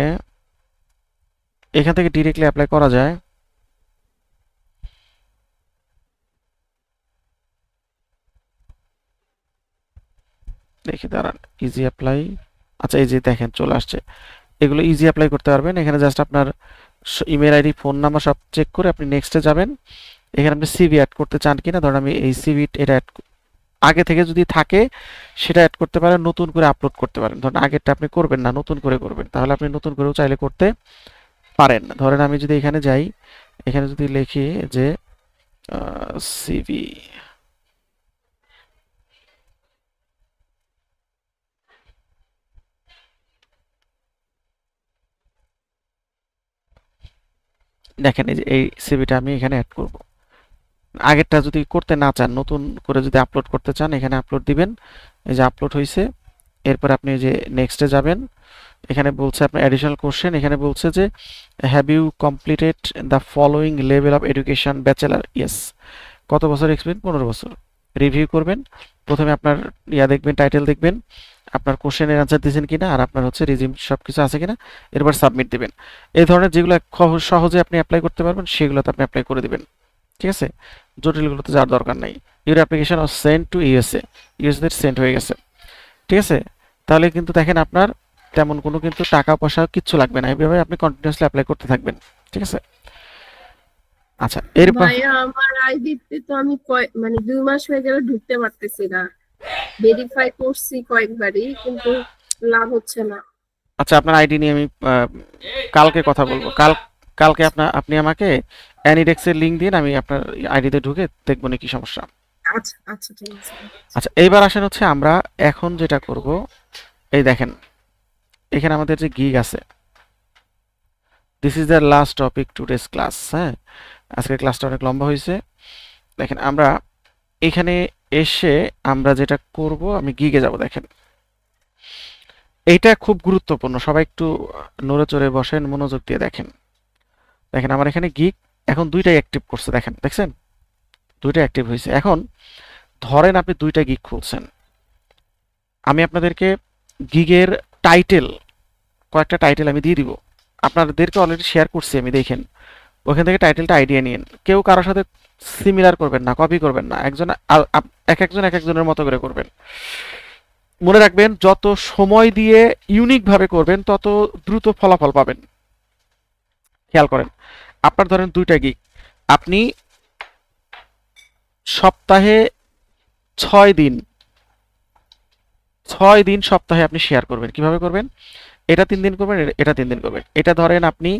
এখান থেকে ডিরেক্টলি অ্যাপ্লাই করা যায়। দেখি দাঁড়ান, ইজি অ্যাপ্লাই, আচ্ছা এই যে দেখেন চলে আসছে, এগুলো ইজি অ্যাপ্লাই করতে পারবেন। এখানে জাস্ট আপনার ইমেল আইডি, ফোন নাম্বার সব চেক করে আপনি নেক্সটে যাবেন। এখানে আপনি সিভি অ্যাড করতে চান কিনা, ধরুন আমি এই সিভি এটা আগে থেকে যদি থাকে সেটা অ্যাড করতে পারেন, নতুন করে আপলোড করতে পারেন। ধরুন আগেরটা আপনি করবেন না, নতুন করে করবেন, তাহলে আপনি নতুন করেও চাইলে করতে পারেন। ধরেন আমি যদি এখানে যাই, এখানে যদি লিখি যে সিভি, দেখেন এই যে এই সিভিটা আমি এখানে অ্যাড করব। আগেরটা যদি করতে না চান, নতুন করে যদি আপলোড করতে চান, এখানে আপলোড দিবেন, এই যে আপলোড হয়েছে। এরপর আপনি যে নেক্সটে যাবেন, এখানে বলছে আপনার অ্যাডিশনাল কোশ্চেন, এখানে বলছে যে have you completed the following level of education, bachelor, yes. কত বছর এক্সপিরিয়েন্স? 15 বছর। রিভিউ করবেন, প্রথমে আপনার দেখবেন, টাইটেল দেখবেন, আপনার কোশ্চেনের অ্যান্সার দিয়েছেন কিনা, আর আপনার হচ্ছে রিজিউম সব কিছু আছে কিনা, এরপর সাবমিট দিবেন। এই ধরনের যেগুলো সহজে আপনি অ্যাপ্লাই করতে পারবেন সেগুলোতে আপনি অ্যাপ্লাই করে দিবেন, ঠিক আছে। জটিলগুলোতে যাওয়ার দরকার নাই। Your application of send to USA, USA send হয়ে গেছে, ঠিক আছে। তাহলে কিন্তু দেখেন আপনার তেমন কোনো কিন্তু টাকা পয়সা কিচ্ছু লাগবে না, এইভাবে আপনি কন্টিনিউয়াসলি অ্যাপ্লাই করতে থাকবেন, ঠিক আছে। আচ্ছা এরপর ভাইয়া আমার আইডিতে তো আমি মানে 2 মাস হয়ে গেল ঢুকতে পারতেছি না, ভেরিফাই করছি কয়েকবারই কিন্তু লাভ হচ্ছে না। আচ্ছা আপনার আইডি নিয়ে আমি কালকে কথা বলবো। কালকে আপনি আমাকে অ্যানিডেক্সের লিংক দিন, আমি আপনার আইডিতে ঢুকে দেখবো না কি সমস্যা। আচ্ছা আচ্ছা ঠিক আছে। আচ্ছা এইবার আসেন হচ্ছে আমরা এখন যেটা করব, এই দেখেন এখানে আমাদের যে গিগ আছে, this is the last topic today's class. হ্যাঁ আজকের ক্লাসটা অনেক লম্বা হয়েছে। দেখেন আমরা এখানে এসে আমরা যেটা করব, আমি গিগে যাব। দেখেন এইটা খুব গুরুত্বপূর্ণ, সবাই একটু নড়ে চড়ে বসেন, মনোযোগ দিয়ে দেখেন। দেখেন আমার এখানে গিগ এখন দুইটাই অ্যাক্টিভ করছে, দেখেন দেখছেন দুইটা অ্যাক্টিভ হয়েছে। এখন ধরেন আপনি দুইটা গিগ খুলছেন, আমি আপনাদেরকে গিগের টাইটেল, কয়েকটা টাইটেল আমি দিয়ে দিব, আপনাদেরকে অলরেডি শেয়ার করছি আমি, দেখেন ওখান থেকে টাইটেলটা আইডিয়া নিন। কেউ কারোর সাথে সিমিলার করবেন না, কপি করবেন না, এক একজনের মতো করে করবেন। মনে রাখবেন যত সময় দিয়ে ইউনিক ভাবে করবেন তত দ্রুত ফলাফল পাবেন। খেয়াল করেন, আপনার ধরেন দুইটা গিগ, আপনি সপ্তাহে 6 দিন সপ্তাহে আপনি শেয়ার করবেন। কিভাবে করবেন? এটা 3 দিন করবেন, এটা 3 দিন করবেন। এটা ধরেন আপনি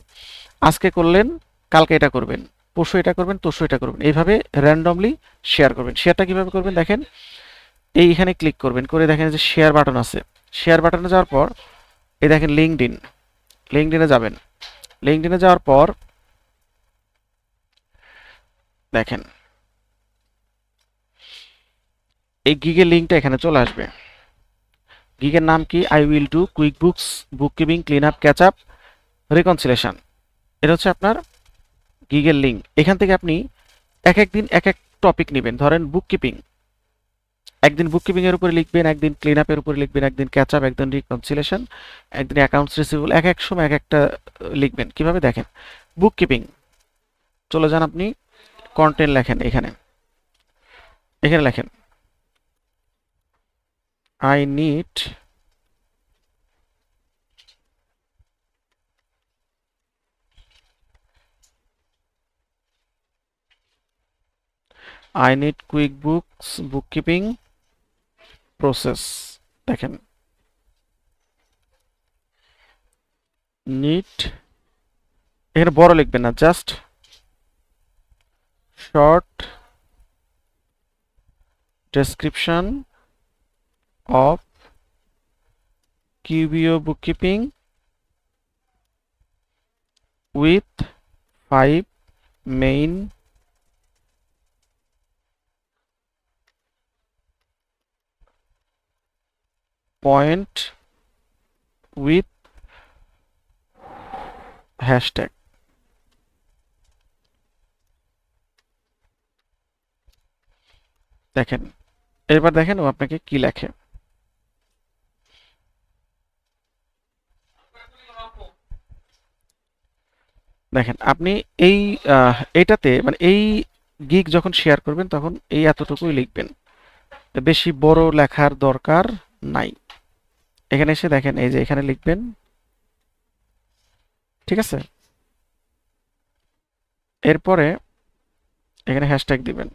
আজকে করলেন, কালকে এটা করবেন, পরশু এটা করবেন, তরশু এটা করবেন, এইভাবে র্যান্ডমলি শেয়ার করবেন। শেয়ারটা কিভাবে করবেন দেখেন, এইখানে ক্লিক করবেন, করে দেখেন যে শেয়ার বাটন আছে। শেয়ার বাটনে যাওয়ার পর এই দেখেন লিঙ্কডইনে যাবেন। লিঙ্কডইনে যাওয়ার পর দেখেন এই গিগের লিঙ্কটা এখানে চলে আসবে। গিগের নাম কি? I will do quick books bookkeeping clean up catch up reconciliation. এটা হচ্ছে আপনার গিগের লিঙ্ক। এখান থেকে আপনি এক একদিন এক এক টপিক নেবেন। ধরেন বুককিপিং, একদিন বুককিপিং এর উপরে লিখবেন, একদিন ক্লিন আপের উপরে লিখবেন, একদিন ক্যাচ আপ, একদিন রিকনসিলেশন, একদিন অ্যাকাউন্টস রিসিভেবল, এক এক সময় এক একটা লিখবেন। কিভাবে দেখেন, বুককিপিং চলে যান, আপনি কন্টেন্ট লেখেন, এখানে লেখেন I need QuickBooks bookkeeping process। দেখেন নিড, এখানে বড় লিখবেন না, just short description of QBO bookkeeping with 5 main point with hashtag। দেখেন এবার দেখেন ও আপনাকে কি লেখে। দেখেন আপনি এই এটাতে মানে এই গিগ যখন শেয়ার করবেন তখন এই এতটুকুই লিখবেন, বেশি বড় লেখার দরকার নাই। এখানে এসে দেখেন এই যে এখানে লিখবেন, ঠিক আছে? এরপরে এখানে হ্যাশট্যাগ দিবেন।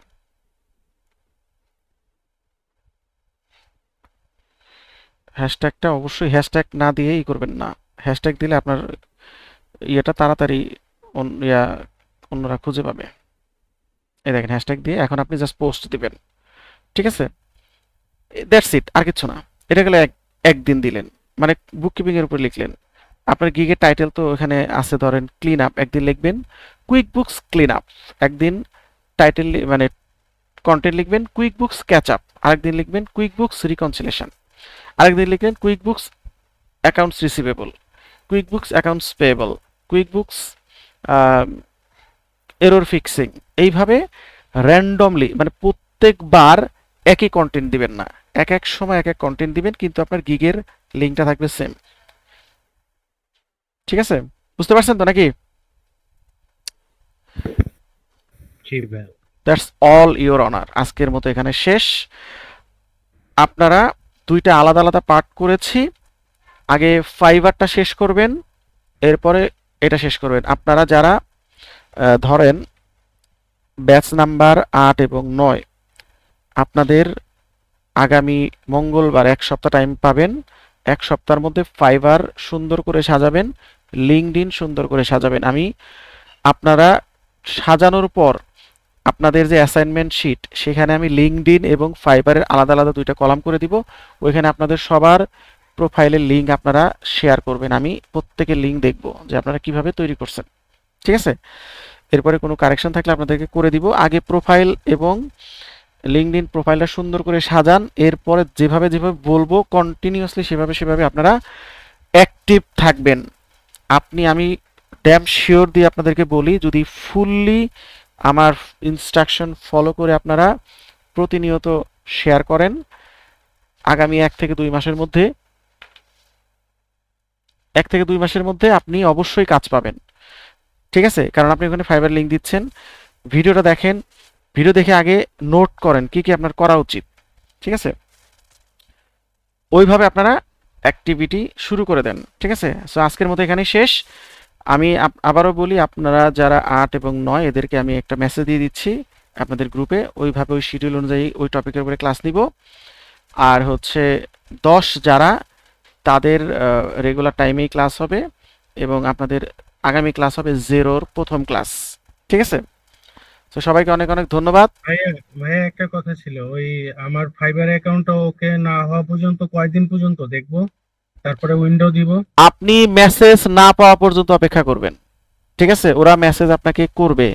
হ্যাশট্যাগটা অবশ্যই হ্যাশট্যাগ না দিয়েই করবেন না, হ্যাশট্যাগ দিলে আপনার ইয়েটা তাড়াতাড়ি অন্যরা খুঁজে পাবে। এই দেখেন হ্যাশট্যাগ দিয়ে এখন আপনি জাস্ট পোস্ট দিবেন, ঠিক আছে? দ্যাটস ইট, আর কিছু না। এটা গেলে একদিন দিলেন, মানে বুককিপিং এর উপর লিখলেন। আপনার গিগের টাইটেল তো এখানে আছে, ধরেন ক্লিন আপ, একদিন লিখবেন কুইক বুকস ক্লিন আপ, একদিন টাইটেল মানে কন্টেন্ট লিখবেন কুইক বুকস ক্যাচ আপ, আরেকদিন লিখবেন কুইক বুকস রিকনসিলেশন, আরেকদিন লিখবেন quick books accounts receivable, quick books accounts payable, quick books error fixing. এইভাবে র্যান্ডমলি মানে প্রত্যেকবার একই কন্টেন্ট দিবেন না, এক এক সময় এক এক কন্টেন্ট দিবেন, কিন্তু আপনার গিগের লিঙ্কটা থাকবে সেম। ঠিক আছে, বুঝতে পারছেন তো নাকি? That's all your honour. আজকের মতো এখানে শেষ। আপনারা দুইটা আলাদা আলাদা পার্ট করেছি, আগে ফাইবারটা শেষ করবেন, এরপরে এটা শেষ করবেন। আপনারা যারা ধরেন ব্যাচ নাম্বার 8 এবং 9, আপনাদের আগামী মঙ্গলবার 1 সপ্তাহ টাইম পাবেন। 1 সপ্তাহের মধ্যে ফাইবার সুন্দর করে সাজাবেন, লিঙ্কডইন সুন্দর করে সাজাবেন। আমি আপনারা সাজানোর পর আপনাদের যে অ্যাসাইনমেন্ট শিট, সেখানে আমি লিঙ্কডইন এবং ফাইবারের আলাদা আলাদা দুইটা কলাম করে দিব। ওইখানে আপনাদের সবার প্রোফাইলের লিঙ্ক আপনারা শেয়ার করবেন। আমি প্রত্যেকের লিঙ্ক দেখব যে আপনারা কিভাবে তৈরি করছেন, ঠিক আছে? এরপরে কোনো কারেকশন থাকলে আপনাদেরকে করে দিব। আগে প্রোফাইল এবং লিঙ্কডইন প্রোফাইলটা সুন্দর করে সাজান, এরপরে যেভাবে যেভাবে বলবো কন্টিনিউয়াসলি সেভাবে আপনারা অ্যাক্টিভ থাকবেন। আমি ড্যাম শিওর দিয়ে আপনাদেরকে বলি, যদি ফুললি আমার ইনস্ট্রাকশন ফলো করে আপনারা প্রতিনিয়ত শেয়ার করেন, আগামী 1 থেকে 2 মাসের মধ্যে আপনি অবশ্যই কাজ পাবেন। ঠিক আছে, কারণ আপনি ওখানে ফাইবার লিঙ্ক দিচ্ছেন। ভিডিওটা দেখেন, ভিডিও দেখে আগে নোট করেন কি কি আপনার করা উচিত। ঠিক আছে, ওইভাবে আপনারা অ্যাক্টিভিটি শুরু করে দেন। ঠিক আছে, সো আজকের মতো এখানেই শেষ। আমি আবারও বলি, আপনারা যারা 8 এবং 9 এদেরকে আমি একটা মেসেজ দিয়ে দিচ্ছি আপনাদের গ্রুপে, ওইভাবে ওই শিডিউল অনুযায়ী ওই টপিকের উপরে ক্লাস নিব। আর হচ্ছে 10 যারা, তাদের রেগুলার টাইমেই ক্লাস হবে এবং আপনাদের আগামী ক্লাস হবে 0-র প্রথম ক্লাস। ঠিক আছে, তো সবাইকে অনেক অনেক ধন্যবাদ। ভাইয়া একটা কথা ছিল, ওই আমার ফাইবার অ্যাকাউন্টটা ওকে না হওয়া পর্যন্ত কয়দিন পর্যন্ত দেখবো, তারপরে উইন্ডো দিব? আপনি মেসেজ না পাওয়া পর্যন্ত অপেক্ষা করবেন। ঠিক আছে, ওরা মেসেজ আপনাকে করবে,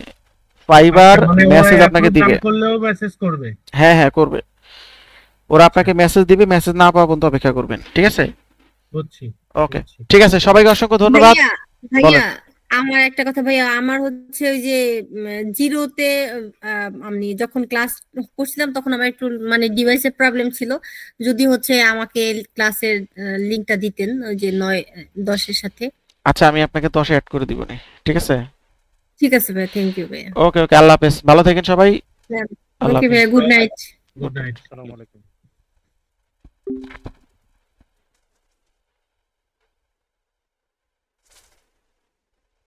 ফাইবার মানে মেসেজ আপনাকে দিবে, করলেও মেসেজ করবে? হ্যাঁ হ্যাঁ করবে, ওরা আপনাকে মেসেজ দিবে, মেসেজ না পাওয়া পর্যন্ত অপেক্ষা করবেন। ঠিক আছে, বুঝছি। ওকে, ঠিক আছে, সবাইকে অসংখ্য ধন্যবাদ। ভাইয়া আমার একটা কথা ভাইয়া, আমার হচ্ছে ওই যে জিরোতে আমি যখন ক্লাস করছিলাম তখন আমার একটু মানে ডিভাইসের প্রবলেম ছিল, যদি হচ্ছে আমাকে ক্লাসের লিংকটা দিতেন ওই যে 9-10-এর সাথে। আচ্ছা, আমি আপনাকে 10-এ অ্যাড করে দিব। ঠিক আছে, ঠিক আছে ভাইয়া, থ্যাংক ইউ ভাইয়া। ওকে ওকে, আল্লাহ হাফেজ, ভালো থাকেন সবাই। আল্লাহ ওকে হাফেজ, ভাইয়া, গুড নাইট। Good night. আসসালামু আলাইকুম।